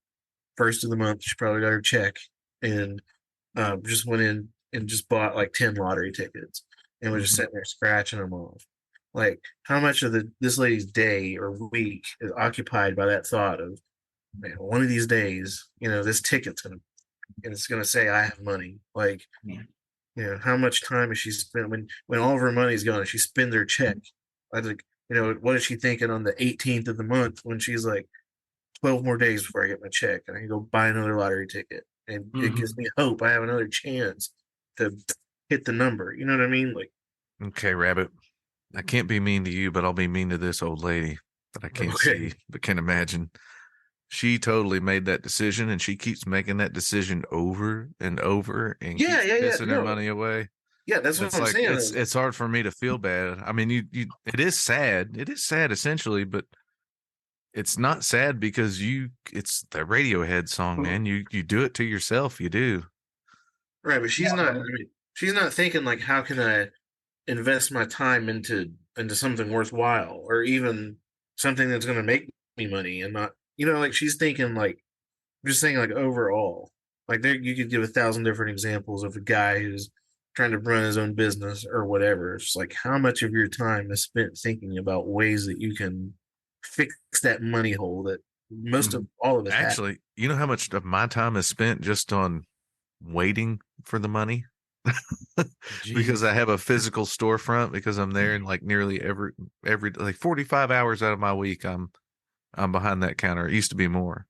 First of the month, she probably got her check and just went in and just bought like 10 lottery tickets and was just sitting there scratching them off. Like, how much of this lady's day or week is occupied by that thought of, man, one of these days, this ticket's gonna say I have money. Like, how much time is she spent when all of her money's gone? She spends her check. I think, what is she thinking on the 18th of the month when she's like, 12 more days before I get my check and I can go buy another lottery ticket, and it gives me hope I have another chance to hit the number. You know what I mean? Like, okay, Rabbit, I can't be mean to you, but I'll be mean to this old lady that I can't see but can imagine. She totally made that decision, and she keeps making that decision over and over, and keeps pissing her money away. Yeah, that's what I'm saying. It's hard for me to feel bad. I mean, it is sad. It is sad, essentially, but it's not sad because it's the Radiohead song, man. You do it to yourself. You do. Right, but she's not. I mean, she's not thinking like, how can I invest my time into something worthwhile, or even something that's going to make me money, and not, like, she's thinking like, I'm just saying, like, overall, like, there you could give 1,000 different examples of a guy who's trying to run his own business or whatever. It's like, how much of your time is spent thinking about ways that you can fix that money hole that most of all of us actually have. How much of my time is spent just on waiting for the money? Because I have a physical storefront, because I'm there, and like nearly every like 45 hours out of my week I'm behind that counter. It used to be more,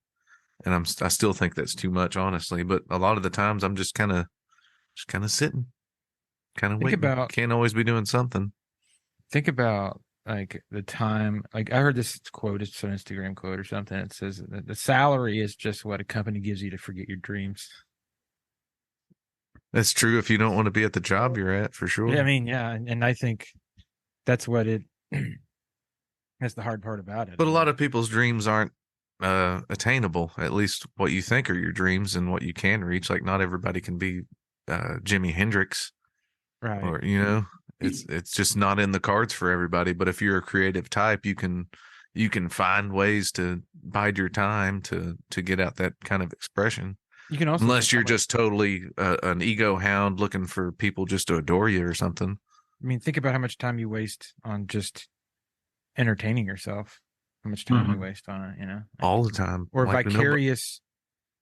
and I still think that's too much, honestly, but a lot of the times I'm just kind of sitting, kind of waiting. Can't always be doing something. Think about like the time, like I heard this quote, it's an Instagram quote or something. It says that the salary is just what a company gives you to forget your dreams. That's true if you don't want to be at the job you're at, for sure. Yeah, I mean, yeah, and I think that's what that's the hard part about it. But a lot of people's dreams aren't attainable, at least what you think are your dreams and what you can reach. Like, not everybody can be Jimi Hendrix, right? Or it's just not in the cards for everybody. But if you're a creative type, you can find ways to bide your time to get out that kind of expression. You can also, unless you're just totally an ego hound looking for people just to adore you or something. I mean, think about how much time you waste on just entertaining yourself. How much time you waste on it, all the time. Or like vicarious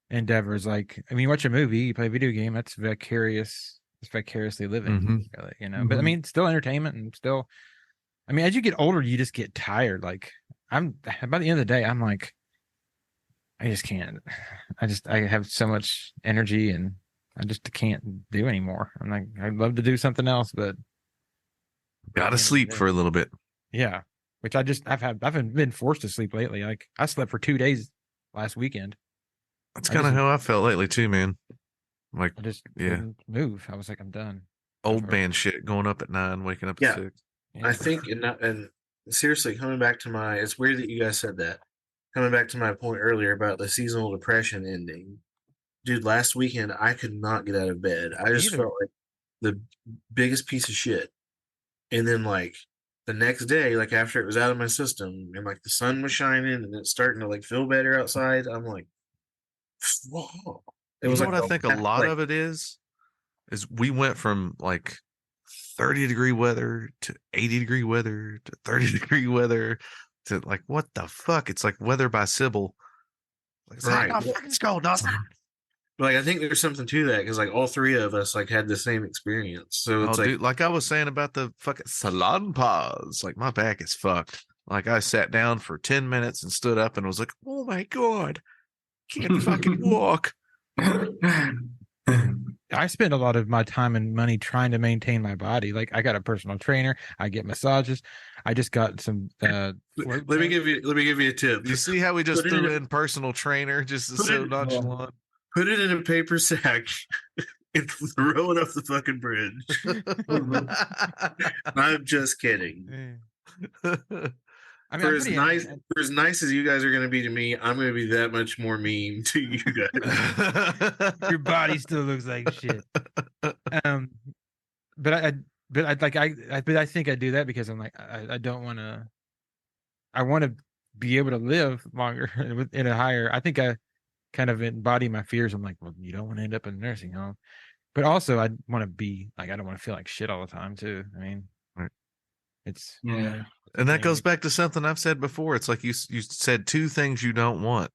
endeavors. Like, I mean, you watch a movie, you play a video game, that's vicarious. It's vicariously living, But I mean, still entertainment, and still, I mean, as you get older, you just get tired. Like, by the end of the day, I'm like, I just can't. I have so much energy, and I just can't do anymore. I'm like, I'd love to do something else, but gotta sleep for a little bit. Yeah, which I've been forced to sleep lately. Like, I slept for 2 days last weekend. That's kind of how I felt lately too, man. Like, I just couldn't move. I was like, I'm done. Old man shit, going up at 9, waking up at 6. Yeah. I think, and seriously, coming back to it's weird that you guys said that. Coming back to my point earlier about the seasonal depression ending. Dude, last weekend, I could not get out of bed. I just felt like the biggest piece of shit. And then, like, the next day, like, after it was out of my system, and, like, the sun was shining, and it's starting to, like, feel better outside, I'm like, whoa. It was what I think a lot of it is we went from like 30-degree weather to 80-degree weather to 30-degree weather to like, what the fuck? It's like Weather by Sybil. Like, right. It's cold, doesn't it? Like, I think there's something to that because like all three of us like had the same experience. So it's dude, like I was saying about the fucking salon pause, like my back is fucked. Like I sat down for 10 minutes and stood up and was like, oh my God, can't fucking walk. I spend a lot of my time and money trying to maintain my body. Like I got a personal trainer, I get massages. I just got some let me give you a tip. You see how we just threw in personal trainer just so nonchalant. Put it in a paper sack and throw it off the fucking bridge. I'm just kidding. I mean, for as nice as you guys are going to be to me, I'm going to be that much more mean to you guys. Your body still looks like shit. But I think I do that because I'm like, I don't want to. I want to be able to live longer in a higher. I think I kind of embody my fears. I'm like, well, you don't want to end up in a nursing home, but also I want to be like, I don't want to feel like shit all the time too. I mean, it's and that goes back to something I've said before. It's like you said 2 things you don't want.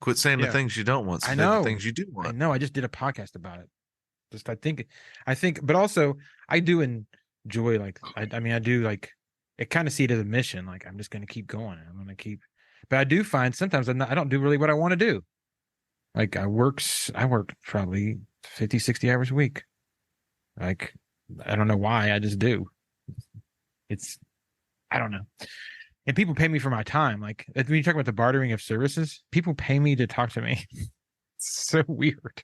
Quit saying the things you don't want. I know the things you do want. I know. I just did a podcast about it. Just I think, but also I do enjoy like I mean I do like it kind of see it as a mission. Like I'm just going to keep going. I'm going to keep, but I do find sometimes I don't do really what I want to do. Like I work probably 50, 60 hours a week. Like I don't know why, I just do. I don't know. And people pay me for my time. Like when you talk about the bartering of services, people pay me to talk to me. It's so weird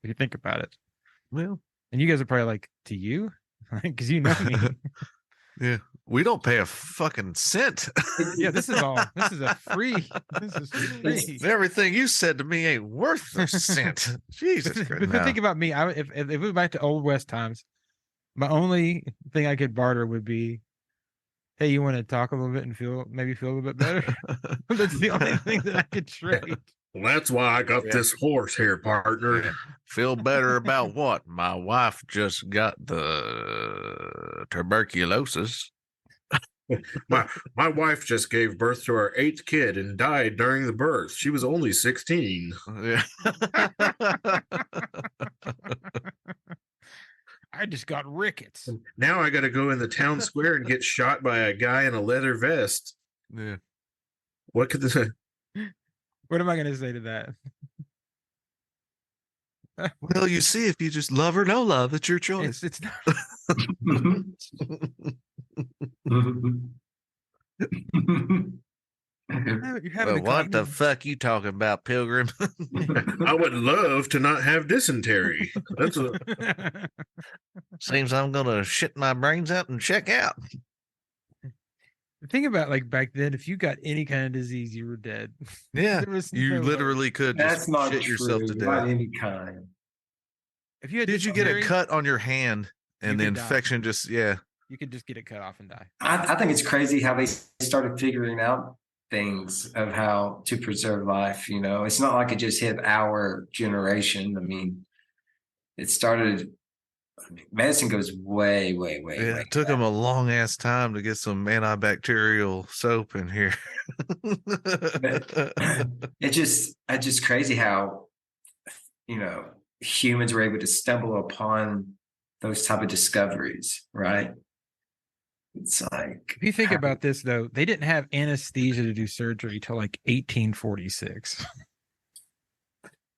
if you think about it. Well, and you guys are probably like, to you? Because you know me. Yeah. We don't pay a fucking cent. Yeah, this is free. This is free. Everything you said to me ain't worth a cent. Jesus Christ. But think about me. If it was back to old West times, my only thing I could barter would be, hey, you want to talk a little bit and maybe feel a little bit better? That's the only thing that I could trade. Well, that's why I got this horse here, partner. Yeah. Feel better about what? My wife just got the tuberculosis. My wife just gave birth to our 8th kid and died during the birth. She was only 16. Yeah. I just got rickets. Now I got to go in the town square and get shot by a guy in a leather vest. Yeah. What could this? What am I going to say to that? Well, you see, if you just love or no love, it's your choice. It's not. What the fuck you talking about, Pilgrim? I would love to not have dysentery. That's Seems I'm gonna shit my brains out and check out. Think about like back then, if you got any kind of disease, you were dead. Yeah, you literally could just shit yourself to death. Not any kind. If you had Did you get a cut on your hand and the infection just you could just get it cut off and die. I think it's crazy how they started figuring out things of how to preserve life. You know, it's not like it just hit our generation. I mean, it started. Medicine goes way way it took them a long ass time to get some antibacterial soap in here. It's just crazy how, you know, humans were able to stumble upon those type of discoveries, right? It's like, if you think about this though, they didn't have anesthesia to do surgery till like 1846.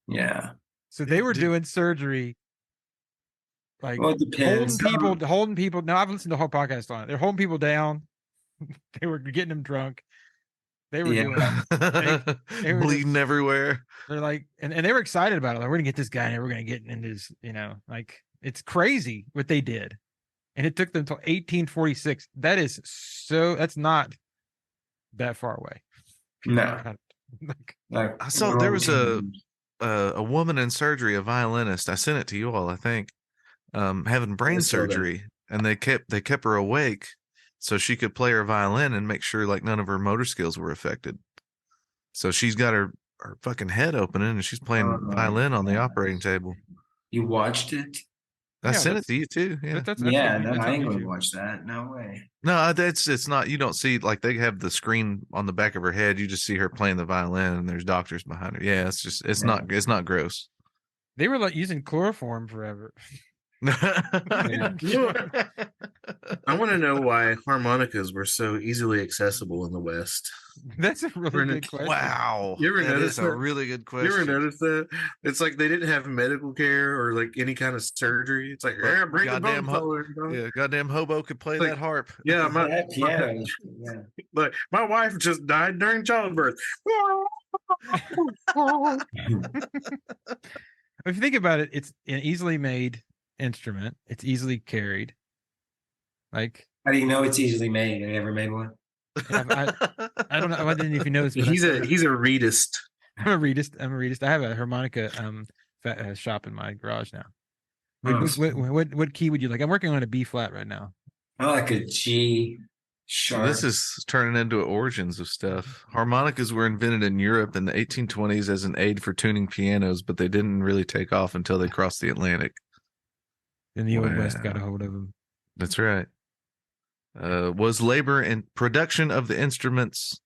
Yeah. So they were doing surgery. Like, well, it depends. holding people. No, I've listened to the whole podcast on it. They're holding people down. They were getting them drunk. They were doing they were bleeding everywhere. They're like, and they were excited about it. Like, we're gonna get this guy and we're gonna get into his, like, it's crazy what they did. And it took them until 1846. That's not that far away. No. Like, I saw there was a woman in surgery, a violinist. I sent it to you all, I think, having brain surgery, and they kept her awake so she could play her violin and make sure like none of her motor skills were affected. So she's got her fucking head opening and she's playing violin on the operating table. You watched it? I sent it to you too. Yeah, I ain't gonna watch that. No way. No, it's not. You don't see, like, they have the screen on the back of her head. You just see her playing the violin, and there's doctors behind her. Yeah, it's not gross. They were like using chloroform forever. I want to know why harmonicas were so easily accessible in the West. That's a really good question. Wow, you ever notice that? A really good question. You ever notice that? It's like they didn't have medical care or like any kind of surgery. It's like, bring the bone collar. Yeah, goddamn hobo could play that harp. Yeah, my wife just died during childbirth. If you think about it, it's an easily made instrument. It's easily carried. Like, how do you know it's easily made? Have you ever made one? I don't know. I didn't know if you know this. He's a reedist. I'm a reedist. I have a harmonica shop in my garage now. What key would you like? I'm working on a B flat right now. I like a G sharp. This is turning into origins of stuff. Harmonicas were invented in Europe in the 1820s as an aid for tuning pianos, but they didn't really take off until they crossed the Atlantic. Then the Old West got a hold of them. That's right. Was labor and production of the instruments,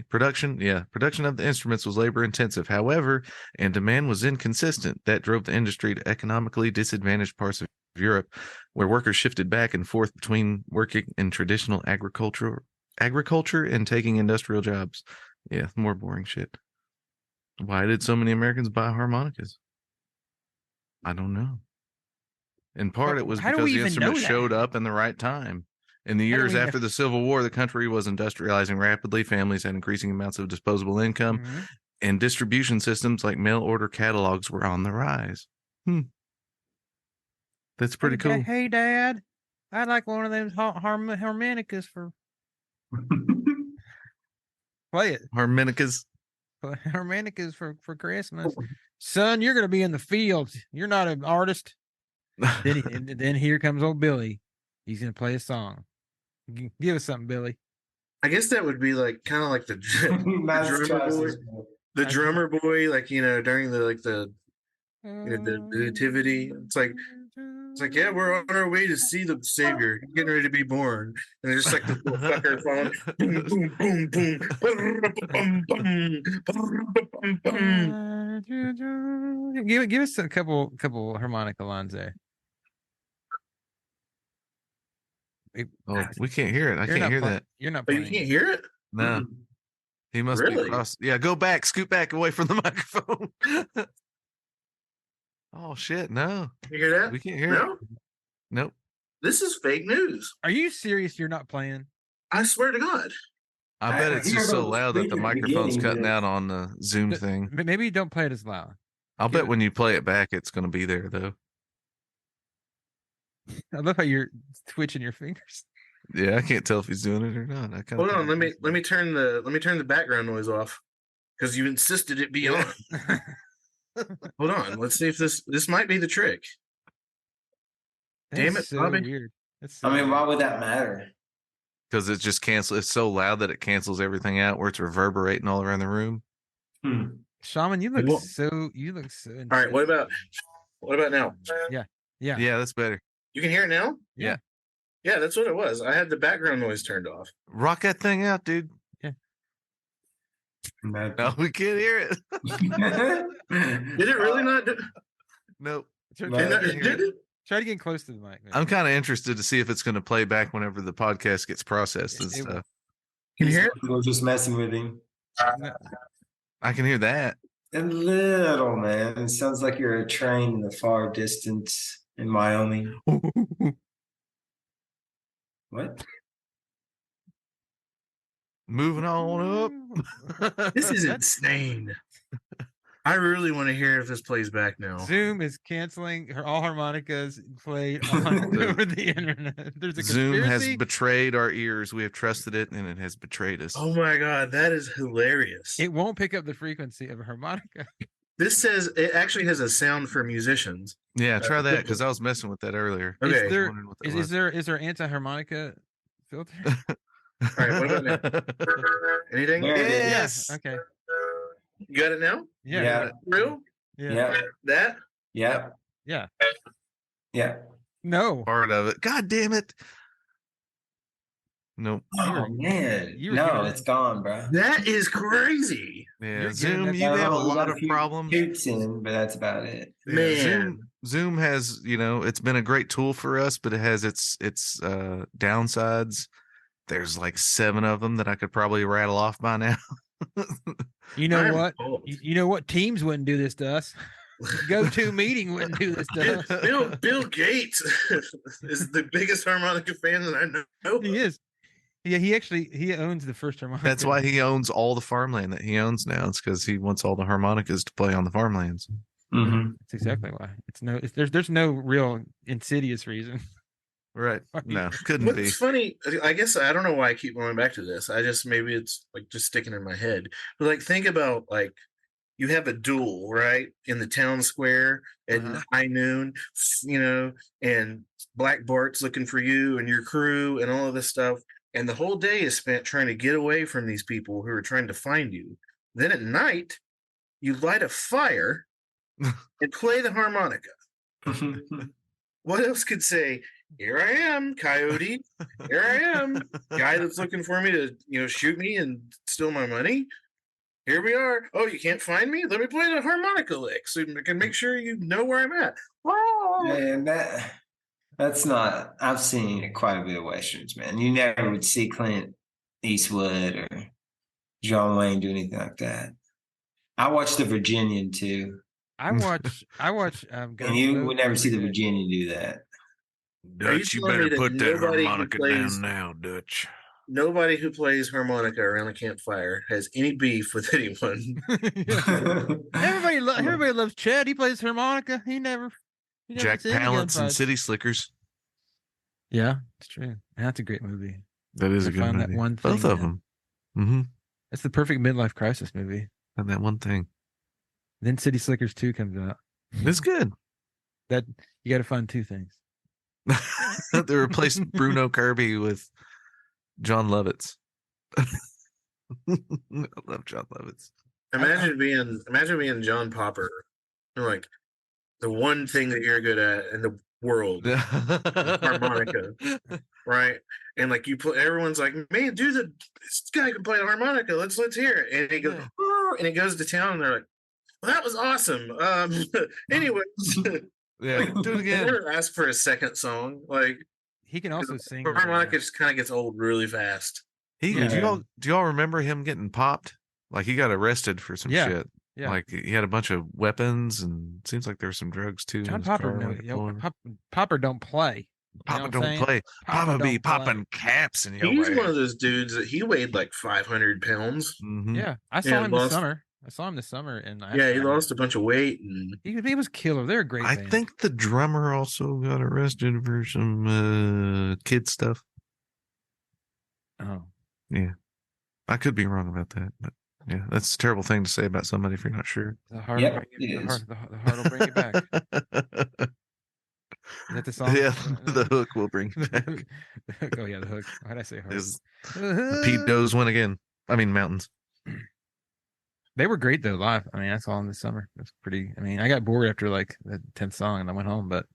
production of the instruments was labor intensive. However, and demand was inconsistent. That drove the industry to economically disadvantaged parts of Europe, where workers shifted back and forth between working in traditional agriculture and taking industrial jobs. Yeah, more boring shit. Why did so many Americans buy harmonicas? I don't know. In part, it was because the instrument showed up in the right time. In the years after the Civil War, the country was industrializing rapidly. Families had increasing amounts of disposable income, and distribution systems like mail order catalogs were on the rise. That's pretty cool. Hey, Dad, I'd like one of those harmonicas for. Play it. Harmonicas for Christmas. Son, you're going to be in the fields. You're not an artist. Then here comes old Billy. He's going to play a song. Give us something, Billy. I guess that would be like kind of like the drummer boy, like, during the nativity. It's like, yeah, we're on our way to see the Savior. He's getting ready to be born. And there's just like the little fucker phone. Boom, boom, boom. Give us a couple harmonica lines there. Oh, we can't hear it. I can't hear that. You're not playing. You can't hear it? No. He must be across. Yeah, go back. Scoot back away from the microphone. Oh, shit. No. You hear that? We can't hear it. Nope. This is fake news. Are you serious? You're not playing? I swear to God. I bet it's just so loud that the microphone's cutting out on the Zoom thing. Maybe you don't play it as loud. I'll bet when you play it back, it's going to be there, though. I love how you're twitching your fingers. Yeah, I can't tell if he's doing it or not. Hold on, let me turn the background noise off because you insisted it be on. Hold on, let's see if this might be the trick. Damn it, so Bobby. Weird. Why would that matter? Because it just cancels. It's so loud that it cancels everything out, where it's reverberating all around the room. Shaman, you look so. All right, what about now? Yeah, that's better. You can hear it now? Yeah. Yeah, that's what it was. I had the background noise turned off. Rock that thing out, dude. Yeah. No, we can't hear it. Did it really not? Nope. Did it? Try to get close to the mic. I'm kind of interested to see if it's going to play back whenever the podcast gets processed and stuff. Can you hear it? We're just messing with him. I can hear that. A little, man. It sounds like you're a train in the far distance in Wyoming. What? Moving on up. This is insane. I really want to hear if this plays back now. Zoom is canceling all harmonicas played on over the internet. There's a Zoom conspiracy. has betrayed our ears. We have trusted it, and it has betrayed us. Oh my god, that is hilarious! It won't pick up the frequency of a harmonica. This says it actually has a sound for musicians. Yeah, try that because I was messing with that earlier. Okay, is there anti-harmonica filter? All right, what about now? Anything? Yes. Yeah, okay. You got it now? Yeah. Real? Yeah. That? Yeah. Yeah. Yeah. No. Part of it. God damn it. Nope. Oh man. No, it's gone, bro. That is crazy. Yeah. Zoom, you have a lot of problems. But that's about it. Man. Zoom has, it's been a great tool for us, but it has its downsides. There's like 7 of them that I could probably rattle off by now. You know what? You know what? Teams wouldn't do this to us. Go-to meeting wouldn't do this to us. Bill Gates is the biggest harmonica fan that I know. He is. Yeah, he owns the first harmonica. That's why he owns all the farmland that he owns now. It's because he wants all the harmonicas to play on the farmlands. Mm-hmm. That's exactly why. There's no real insidious reason. Right. No, couldn't be. It's funny. I guess I don't know why I keep going back to this. Maybe it's like just sticking in my head. But like, think about like you have a duel, right? In the town square at high noon, and Black Bart's looking for you and your crew and all of this stuff. And the whole day is spent trying to get away from these people who are trying to find you. Then at night, you light a fire and play the harmonica. What else could say, here I am, coyote. Here I am, guy that's looking for me to, shoot me and steal my money. Here we are. Oh, you can't find me? Let me play the harmonica lick so I can make sure you know where I'm at. Man, that's not. I've seen quite a bit of westerns, man. You never would see Clint Eastwood or John Wayne do anything like that. I watched The Virginian too. I watch. And you would never see The Virginian do that. Dutch, you better put that harmonica down now, Dutch. Nobody who plays harmonica around a campfire has any beef with anyone. Everybody loves Chad. He plays harmonica. He never Jack Palance and City Slickers. Yeah, it's true. That's a great movie. That is a good movie. That one thing, both of them. Mm-hmm. It's the perfect midlife crisis movie. And that one thing. Then City Slickers 2 comes out. It's good. That you got to find 2 things. They replaced Bruno Kirby with John Lovitz. I love John Lovitz. Imagine being John Popper. Like the one thing that you're good at in the world, harmonica, right? And like everyone's like, man, this guy can play the harmonica. Let's hear it. And he goes, and he goes to town, and they're like, well, that was awesome. Anyways. Yeah, do it again. Never ask for a second song. Like he can also sing. Harmonica just kind of gets old really fast. Do y'all remember him getting popped? Like he got arrested for some shit. Yeah. Like he had a bunch of weapons and seems like there were some drugs too. John Popper, Popper don't play. Papa don't play. Papa be popping caps and he's one of those dudes that he weighed like 500 pounds. Mm-hmm. Yeah, I saw him this summer. And he lost a bunch of weight and he was killer. They're a great band. I think the drummer also got arrested for some kid stuff. Oh. Yeah. I could be wrong about that, but yeah, that's a terrible thing to say about somebody if you're not sure. The heart will bring you back. Is that the song? Yeah, the hook will bring you back. Oh yeah, the hook. Why'd I say heart? The Pete Does win again. I mean mountains. They were great though live. I mean, I saw them this summer. It's pretty. I mean, I got bored after like the 10th song and I went home. But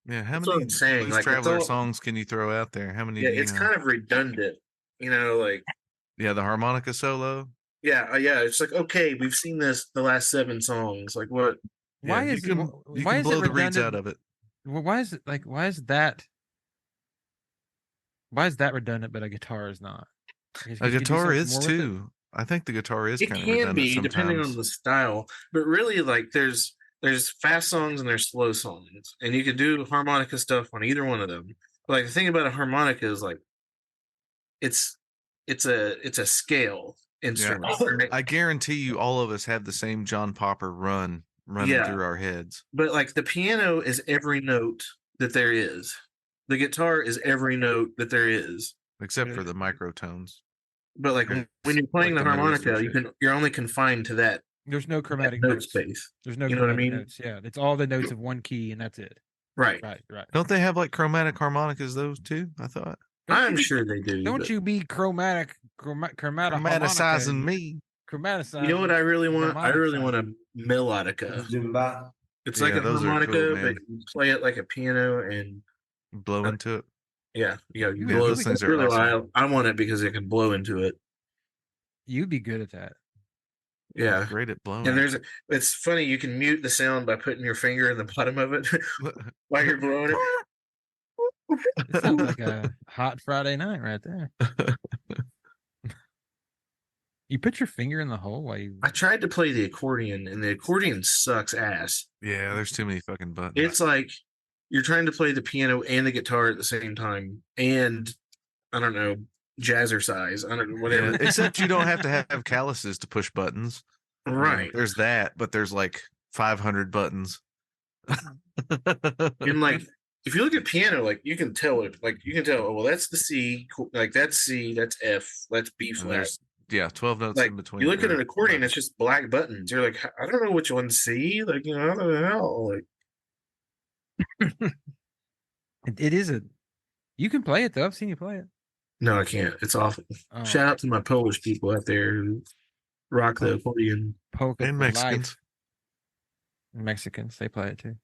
yeah, how many Traveler songs can you throw out there? How many? Yeah, it's kind of redundant. Like the harmonica solo. Yeah. It's like okay, we've seen this the last 7 songs. Like what? Why is you can blow the reeds out of it? Well, why is that redundant? But a guitar is not. A guitar is too. I think the guitar is kind of redundant. It can be depending on the style, but really, like there's fast songs and there's slow songs, and you could do harmonica stuff on either one of them. But like the thing about a harmonica is like it's it's a scale instrument. Yeah. Right? I guarantee you, all of us have the same John Popper running through our heads. But like the piano is every note that there is. The guitar is every note that there is, except for the microtones. But like when you're playing the harmonica, you're only confined to that. There's no chromatic note space. There's no, you know what I mean? Notes. Yeah, it's all the notes of one key, and that's it. Right. Don't they have like chromatic harmonicas? Those too? I thought. I'm sure they do. Don't you be chromaticizing me. Chromaticizing. You know what I really want? I really want a melodica. It's like a harmonica, cool, but you play it like a piano and blow into it. Yeah, you blow. Those things are awesome. I want it because it can blow into it. You'd be good at that. Yeah, he's great at blowing. And it's funny. You can mute the sound by putting your finger in the bottom of it while you're blowing it. It sounds like a hot Friday night right there. You put your finger in the hole while you... I tried to play the accordion, and the accordion sucks ass. Yeah, there's too many fucking buttons. It's like you're trying to play the piano and the guitar at the same time, and I don't know, jazzercise. I don't know, whatever. Yeah, except you don't have to have calluses to push buttons. Right. There's that, but there's like 500 buttons. And like, if you look at piano, like you can tell it. Like you can tell, oh, well, that's the C. Like that's C. That's F. That's B flat. Yeah, 12 notes like, in between. You look at an accordion, it's just black buttons. You're like, I don't know which one's C. Like, you know, I don't know. Like, it is you can play it though. I've seen you play it. No, I can't. It's awful. Oh. Shout out to my Polish people out there who rock the accordion. Polka and Mexicans. Mexicans, they play it too.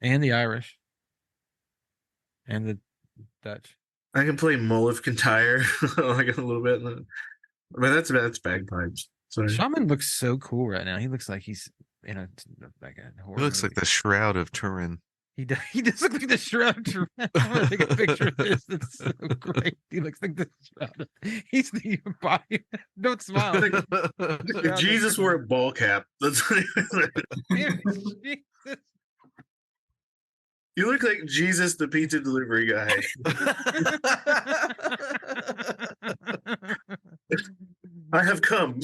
And the Irish. And the Dutch. I can play Molif Kintyre like a little bit. But that's bagpipes. Sorry. Shaman looks so cool right now. He looks like he's in a horror He looks movie. like the Shroud of Turin. He does look like the Shroud of Turin. I'm gonna take a picture of this. It's so great. He looks like the Shroud. He's the body. Don't smile. If Jesus wore a ball cap, that's what Jesus. You look like Jesus, the pizza delivery guy. I have come.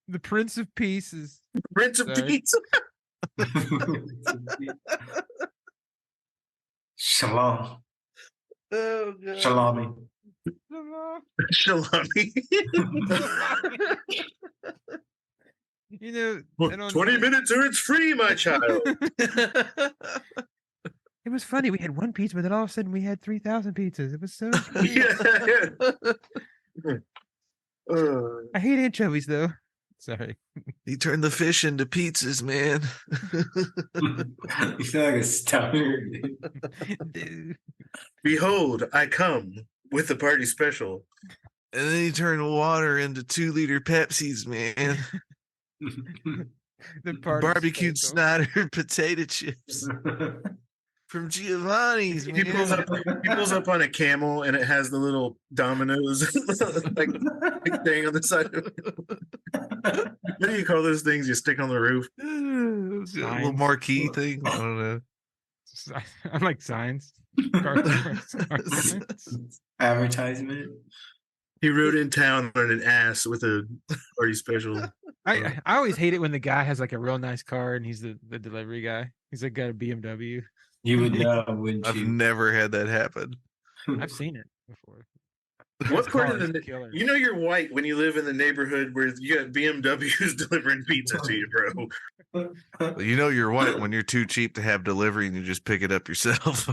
The Prince of Peace is Prince of Peace. Shalom. Oh, God. Salami. Salami. You know, 20 minutes or it's free, my child. It was funny. We had one pizza, but then all of a sudden we had 3,000 pizzas. It was so I hate anchovies, though. Sorry. He turned the fish into pizzas, man. You feel like a stoner, dude. Behold, I come with the party special. And then he turned water into 2-liter Pepsis, man. The barbecued Snyder potato chips from Giovanni's. He pulls up on a camel and it has the little dominoes like thing on the side of it. What do you call those things you stick on the roof? A little marquee thing. I don't know. I'm like signs. Advertisement. He rode in town on an ass with a party special. I always hate it when the guy has like a real nice car and he's the delivery guy. He's like got a BMW. You would know, wouldn't you? I've never had that happen. I've seen it before. What part of the you know you're white when you live in the neighborhood where you got BMWs delivering pizza to you, bro. Well, you know you're white when you're too cheap to have delivery and you just pick it up yourself.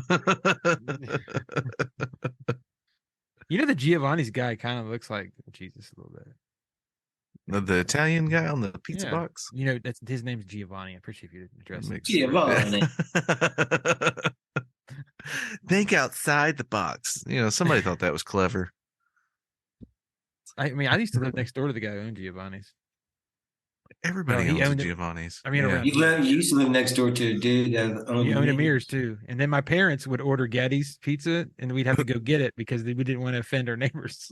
You know the Giovanni's guy kind of looks like Jesus a little bit. The Italian guy on the pizza box? You know, that's his name's Giovanni. I appreciate if you didn't address it. Giovanni. Think outside the box. You know, somebody thought that was clever. I mean, I used to live next door to the guy who owned Giovanni's. Everybody owns Giovanni's. I mean, you used to live next door to a dude that owned Amir's too. And then my parents would order Getty's pizza, and we'd have to go get it because we didn't want to offend our neighbors.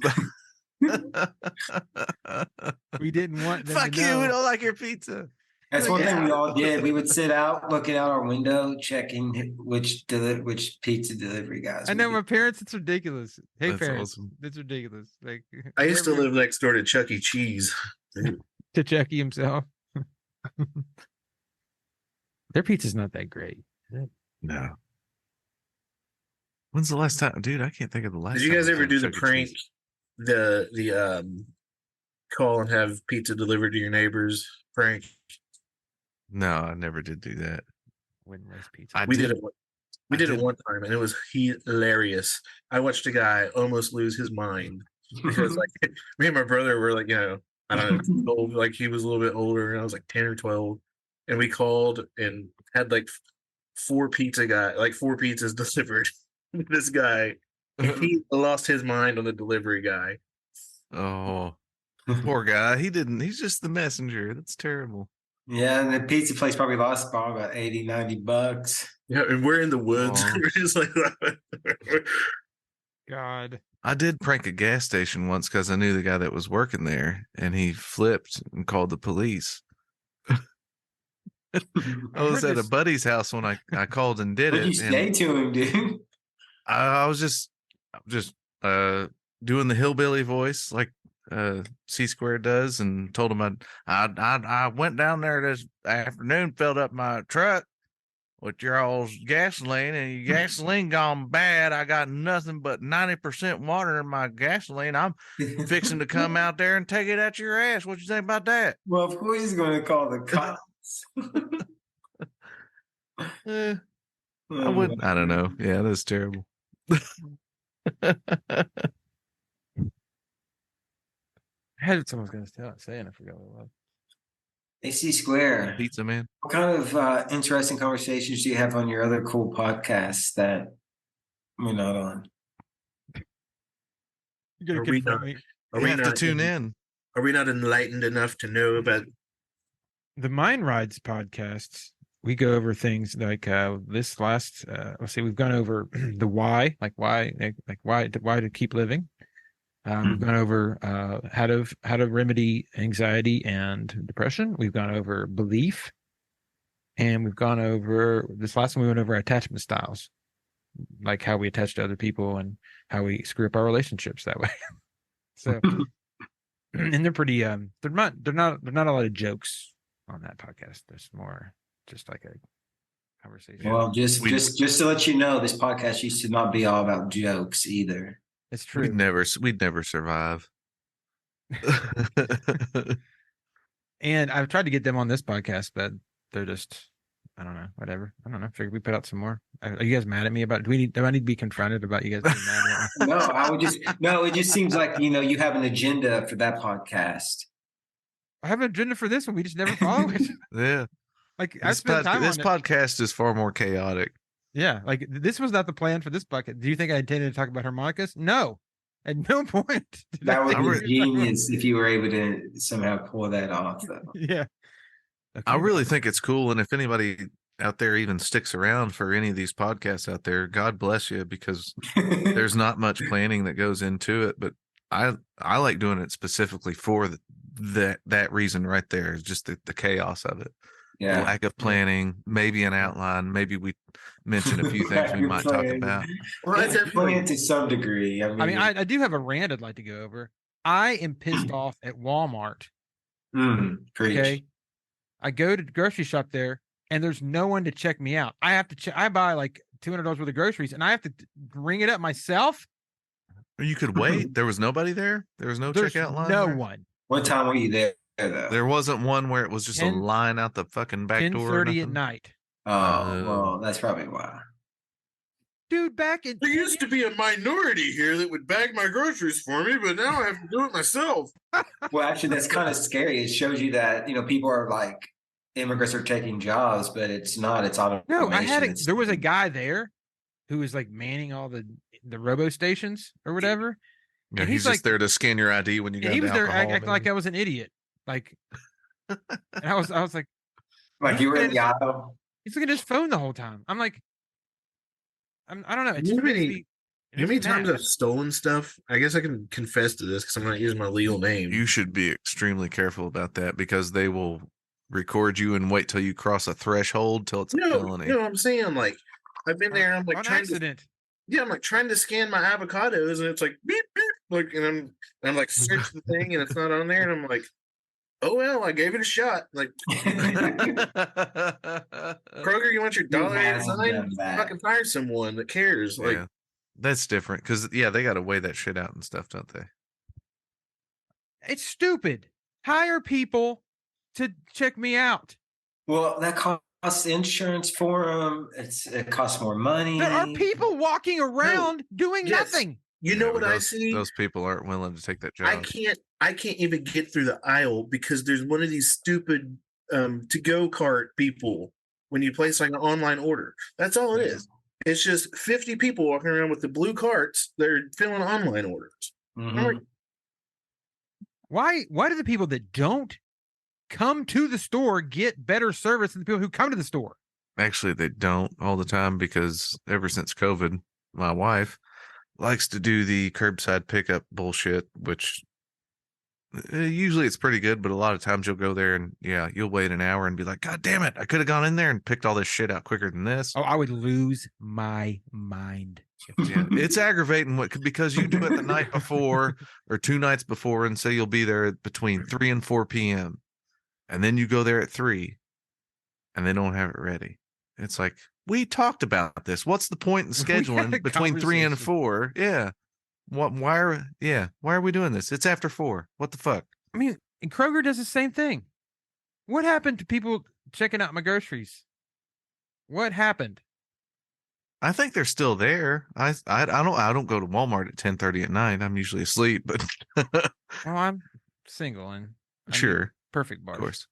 We didn't want them Fuck to you, know. we don't like your pizza. That's one thing we all did. We would sit out, looking out our window, checking which pizza delivery guys. I know my parents. It's ridiculous. Hey, That's parents, awesome. it's ridiculous. Like I used to live next door to Chuck E. Cheese. To Chucky himself. Their pizza's not that great. No. When's the last time, dude? I can't think of the last. Did you guys ever do the prank? The call and have pizza delivered to your neighbors prank? No, I never did do that. Pizza. We did it one time, and it was hilarious. I watched a guy almost lose his mind because, like, me and my brother were like, I don't know, old, like he was a little bit older, and I was like 10 or 12, and we called and had like four pizzas delivered. This guy, he lost his mind on the delivery guy. Oh, poor guy. He's just the messenger. That's terrible. Yeah, and the pizza place probably lost about $80-$90. Yeah, and we're in the woods. We're just like, God. I did prank a gas station once because I knew the guy that was working there, and he flipped and called the police. I was at a buddy's house when I called and did it. What'd you say to him, dude? I was just doing the hillbilly voice like CSQUARE does, and told him I went down there this afternoon, filled up my truck with your all's gasoline, and your gasoline gone bad. I got nothing but 90% water in my gasoline. I'm fixing to come out there and take it out your ass. What you think about that? Well, of course he's going to call the cops. I don't know. Yeah, that's terrible. I had someone was going to say, and I forgot what it was. Hey, CSQUARE. Pizza man. What kind of interesting conversations do you have on your other cool podcasts that we're not on? You have to tune in. Are we not enlightened enough to know about the Mind Rides podcasts? We go over things like this last. Let's see, we've gone over the why, like why to keep living. We've gone over how to remedy anxiety and depression. We've gone over belief, and we've gone over this last one. We went over attachment styles, like how we attach to other people and how we screw up our relationships that way. So, and they're pretty. They're not a lot of jokes on that podcast. There's more just like a conversation. Well, just to let you know, this podcast used to not be all about jokes either. It's true. We'd never survive. And I've tried to get them on this podcast, but they're just, I don't know, whatever. I don't know. Figured we put out some more. Are you guys mad at me about? Do I need to be confronted about you guys being mad at me? No. It just seems like you have an agenda for that podcast. I have an agenda for this one. We just never follow it. Yeah. Like I spent time on this podcast is far more chaotic. Yeah, like this was not the plan for this bucket. Do you think I intended to talk about harmonicas? No, at no point. That would be genius if you were able to somehow pull that off, though. Yeah. Okay. I really think it's cool. And if anybody out there even sticks around for any of these podcasts out there, God bless you, because there's not much planning that goes into it. But I like doing it specifically for that reason right there, is just the chaos of it. Yeah. The lack of planning, maybe an outline, maybe we mention a few things we might talk about. Well, it's definitely to some degree. I mean, I do have a rant I'd like to go over. I am pissed off at Walmart. Okay. I go to the grocery shop there, and there's no one to check me out. I have to I buy like $200 worth of groceries, and I have to ring it up myself. You could wait. There was nobody there. There was no checkout line. No one. What time were you there? Though? There wasn't one where it was just a line out the fucking back door. 10:30 at night. Oh, well, that's probably why. Dude, there used to be a minority here that would bag my groceries for me, but now I have to do it myself. Well, actually, that's kind of scary. It shows you that people are like immigrants are taking jobs, but it's not. It's automation. No, there was a guy there who was like manning all the robo stations or whatever. Yeah, he's just there to scan your ID when you go. He was there acting like I was an idiot. Like, and I was like you were in the aisle. He's looking at his phone the whole time. I'm like, I don't know. It's how many times I've stolen stuff? I guess I can confess to this because I'm not using my legal name. You should be extremely careful about that, because they will record you and wait till you cross a threshold till it's a felony. You know what I'm saying? Like, I've been there. I'm like trying I'm like trying to scan my avocados, and it's like beep beep. Like, and I'm like search the thing, and it's not on there, and I'm like, oh well, I gave it a shot. Like, Kroger, you want your $1.89? Fucking hire someone that cares. Like, that's different because they got to weigh that shit out and stuff, don't they? It's stupid. Hire people to check me out. Well, that costs insurance for them. It costs more money. There are people walking around doing nothing. You know what I see? Those people aren't willing to take that job. I can't even get through the aisle because there's one of these stupid to-go cart people when you place like an online order. That's all it is. It's just 50 people walking around with the blue carts. They're filling online orders. Mm-hmm. Why do the people that don't come to the store get better service than the people who come to the store? Actually, they don't all the time because ever since COVID, my wife likes to do the curbside pickup bullshit, which usually it's pretty good, but a lot of times you'll go there and you'll wait an hour and be like, God damn it, I could have gone in there and picked all this shit out quicker than this. Oh, I would lose my mind. It's aggravating because you do it the night before or 2 nights before and say you'll be there between 3 and 4 p.m. and then you go there at 3 and they don't have it ready. It's like, we talked about this. What's the point in scheduling between 3 and 4? Yeah. Why are we doing this? It's after 4. What the fuck? I mean, and Kroger does the same thing. What happened to people checking out my groceries? What happened? I think they're still there. I don't go to Walmart at 10:30 at night. I'm usually asleep, but well, I'm single and sure, perfect bars. Of course.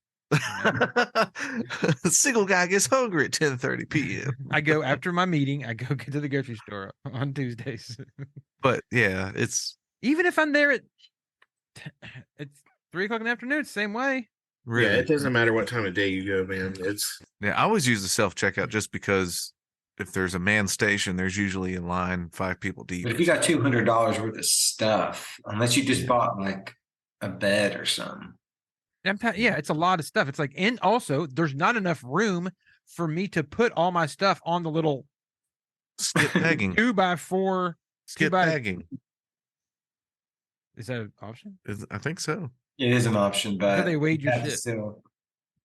The single guy gets hungry at 10:30 p.m. I go after my meeting. I go get to the grocery store on Tuesdays. But it's even if I'm there at 3 o'clock in the afternoon, it's the same way. Really? Yeah, it doesn't matter what time of day you go, man. I always use the self checkout just because if there's a man station, there's usually in line 5 people deep. But if you got $200 worth of stuff, unless you just bought like a bed or something. It's a lot of stuff. It's like, and also there's not enough room for me to put all my stuff on the little skip pegging 2x4 skip pegging. Is that an option? I think so. It is an option, but they weighed your shit. Still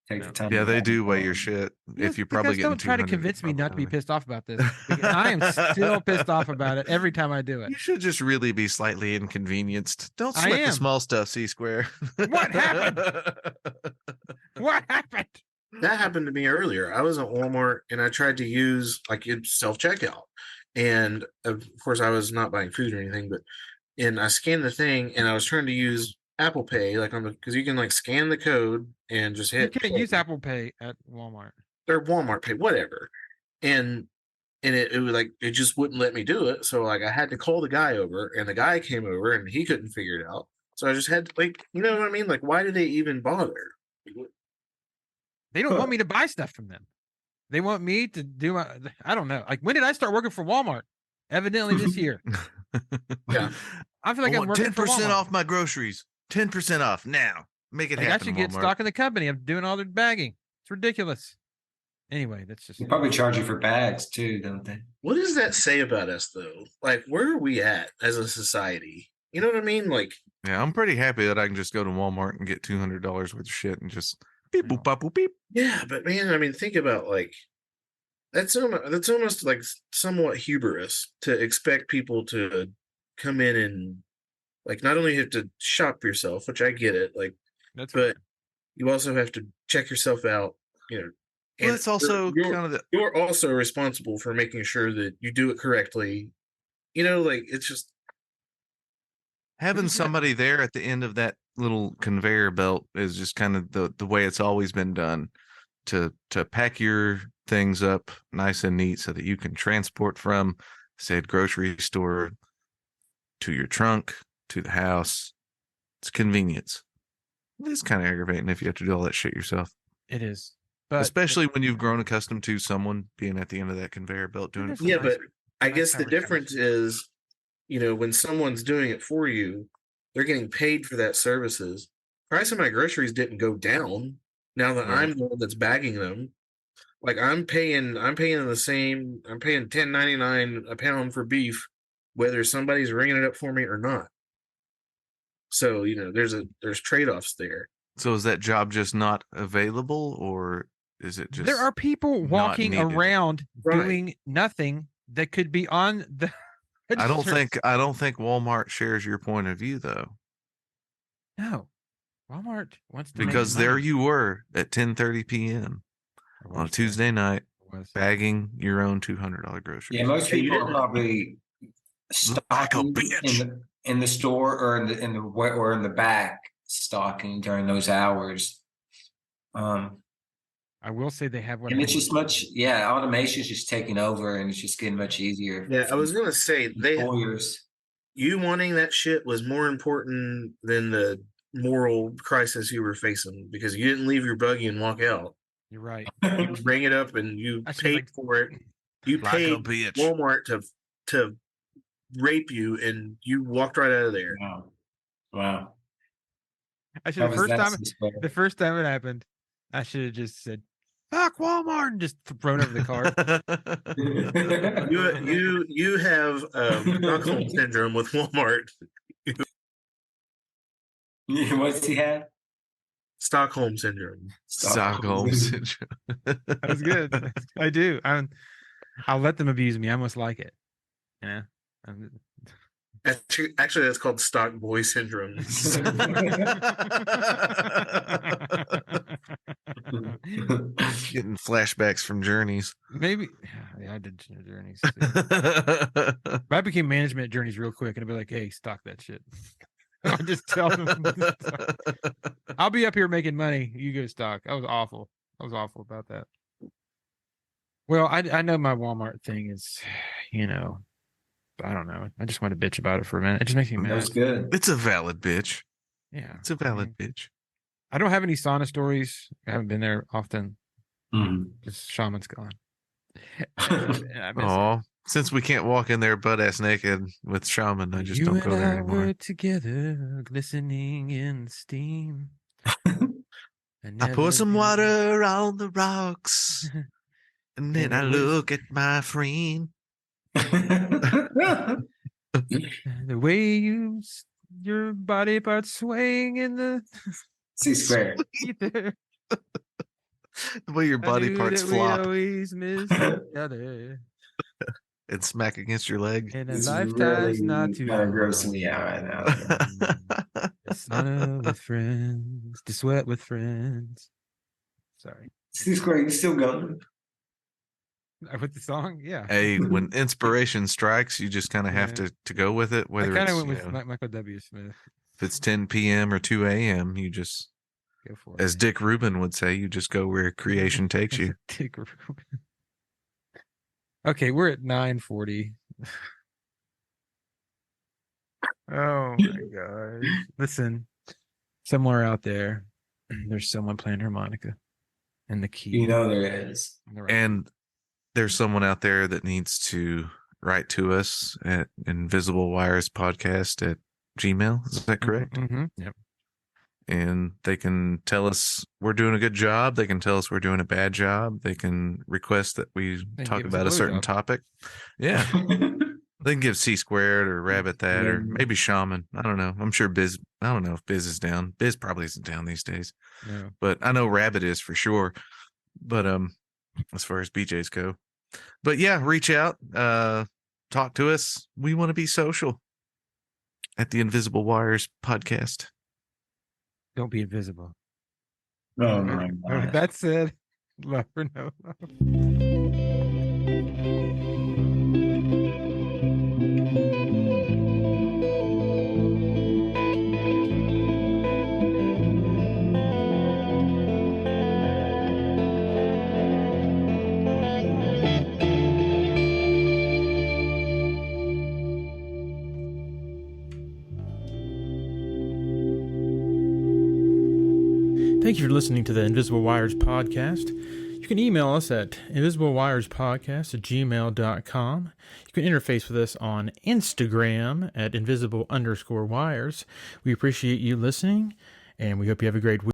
take the time. Yeah, they do weigh your shit. If you're probably getting, don't try to convince me not to be pissed off about this. I am still pissed off about it every time I do it. You should just really be slightly inconvenienced. Don't sweat the small stuff, CSQUARE. What happened? What happened? That happened to me earlier. I was at Walmart and I tried to use like self-checkout. And of course I was not buying food or anything, and I scanned the thing and I was trying to use Apple Pay, like because you can like scan the code and just hit. You can't use Apple Pay at Walmart or Walmart Pay, whatever. And it was like it just wouldn't let me do it. So like I had to call the guy over, and the guy came over and he couldn't figure it out. So I just had to, like, you know what I mean? Like, why do they even bother? They don't want me to buy stuff from them. They want me to do I don't know. Like, when did I start working for Walmart? Evidently this year. Yeah. I feel like I'm working 10% off my groceries. 10% off now. Make it happen. I should get stock in the company. I'm doing all their bagging. It's ridiculous. Anyway, that's just. They probably charge you for bags too, don't they? What does that say about us, though? Like, where are we at as a society? You know what I mean? Like, yeah, I'm pretty happy that I can just go to Walmart and get $200 worth of shit and just beep boop bop boop beep. Yeah, but man, I mean, think about like that's almost like somewhat hubris to expect people to come in and like not only have to shop yourself, which I get it, like, but you also have to check yourself out, you know. Well, it's also you're also responsible for making sure that you do it correctly. You know, like it's just having somebody there at the end of that little conveyor belt is just kind of the way it's always been done to pack your things up nice and neat so that you can transport from said grocery store to your trunk to the house. It's convenience. It is kind of aggravating if you have to do all that shit yourself. It is. But especially when you've grown accustomed to someone being at the end of that conveyor belt doing it. Yeah, but I guess the difference is, you know, when someone's doing it for you, they're getting paid for that services. Price of my groceries didn't go down. Now that I'm the one that's bagging them, like I'm paying $10.99 a pound for beef, whether somebody's ringing it up for me or not. So, there's trade-offs there. So is that job just not available, or is it just there are people walking around doing nothing that could be on the I don't think Walmart shares your point of view, though. No. Walmart wants to because there you were at 10:30 p.m. on a Tuesday night bagging your own $200 groceries. Yeah, most people are probably stocking in the store or in the back stocking during those hours. I will say they have one, and it's just automation is just taking over, and it's just getting much easier. Yeah, I was gonna say you wanting that shit was more important than the moral crisis you were facing, because you didn't leave your buggy and walk out. You're right. You bring it up and you paid for it. You paid Walmart to rape you, and you walked right out of there. Wow. The first time it happened, I should have just said, "Fuck Walmart," and just thrown over the cart. You have Stockholm syndrome with Walmart. What's he had? Stockholm syndrome. Stockholm syndrome. That was good. I do. I'll let them abuse me. I must like it. Yeah. Actually, that's called stock boy syndrome. Getting flashbacks from Journeys. Maybe. Yeah, I did Journeys. But I became management at Journeys real quick, and I'd be like, "Hey, stock that shit." I'll just tell them. I'll be up here making money. You go stock. I was awful about that. Well, I know my Walmart thing is, I don't know. I just want to bitch about it for a minute. It just makes me mad. That's good. It's a valid bitch. Yeah. It's a valid bitch. I don't have any sauna stories. I haven't been there often. Just Shaman's gone. Oh, since we can't walk in there butt ass naked with Shaman, I just don't go there anymore. Were together, glistening in steam. I pour some water on the rocks, and then I look at my friend. The way your body parts swaying in the CSQUARE. The way your body parts flop. We always miss each other. And smack against your leg. And a lifetime's really not too kind of grossing me out right now. Sauna with friends, to sweat with friends. Sorry. CSQUARE, you still going? With the song, yeah. Hey, when inspiration strikes, you just kind of have to go with it. Whether I kind of went with Michael W. Smith. If it's 10 p.m. or 2 a.m., you just go for it. As Dick Rubin would say, you just go where creation takes you. Dick Rubin. Okay, we're at 9:40. Oh my gosh. Listen, somewhere out there, there's someone playing harmonica and the key. There is. And there's someone out there that needs to write to us at invisiblewirespodcast@gmail.com. Is that correct? Mm-hmm. Yep. And they can tell us we're doing a good job. They can tell us we're doing a bad job. They can request that we talk about a certain topic. Yeah. They can give CSQUARE or Rabbit that, or maybe Shaman. I don't know. I'm sure Biz. I don't know if Biz is down. Biz probably isn't down these days. No. But I know Rabbit is for sure. But as far as BJs go. But yeah, reach out. Talk to us. We want to be social at the Invisible Wires podcast. Don't be invisible. Oh my God. That said, love or no love. Thank you for listening to the Invisible Wires podcast. You can email us at invisiblewirespodcast@gmail.com. You can interface with us on Instagram at invisible_wires. We appreciate you listening, and we hope you have a great week.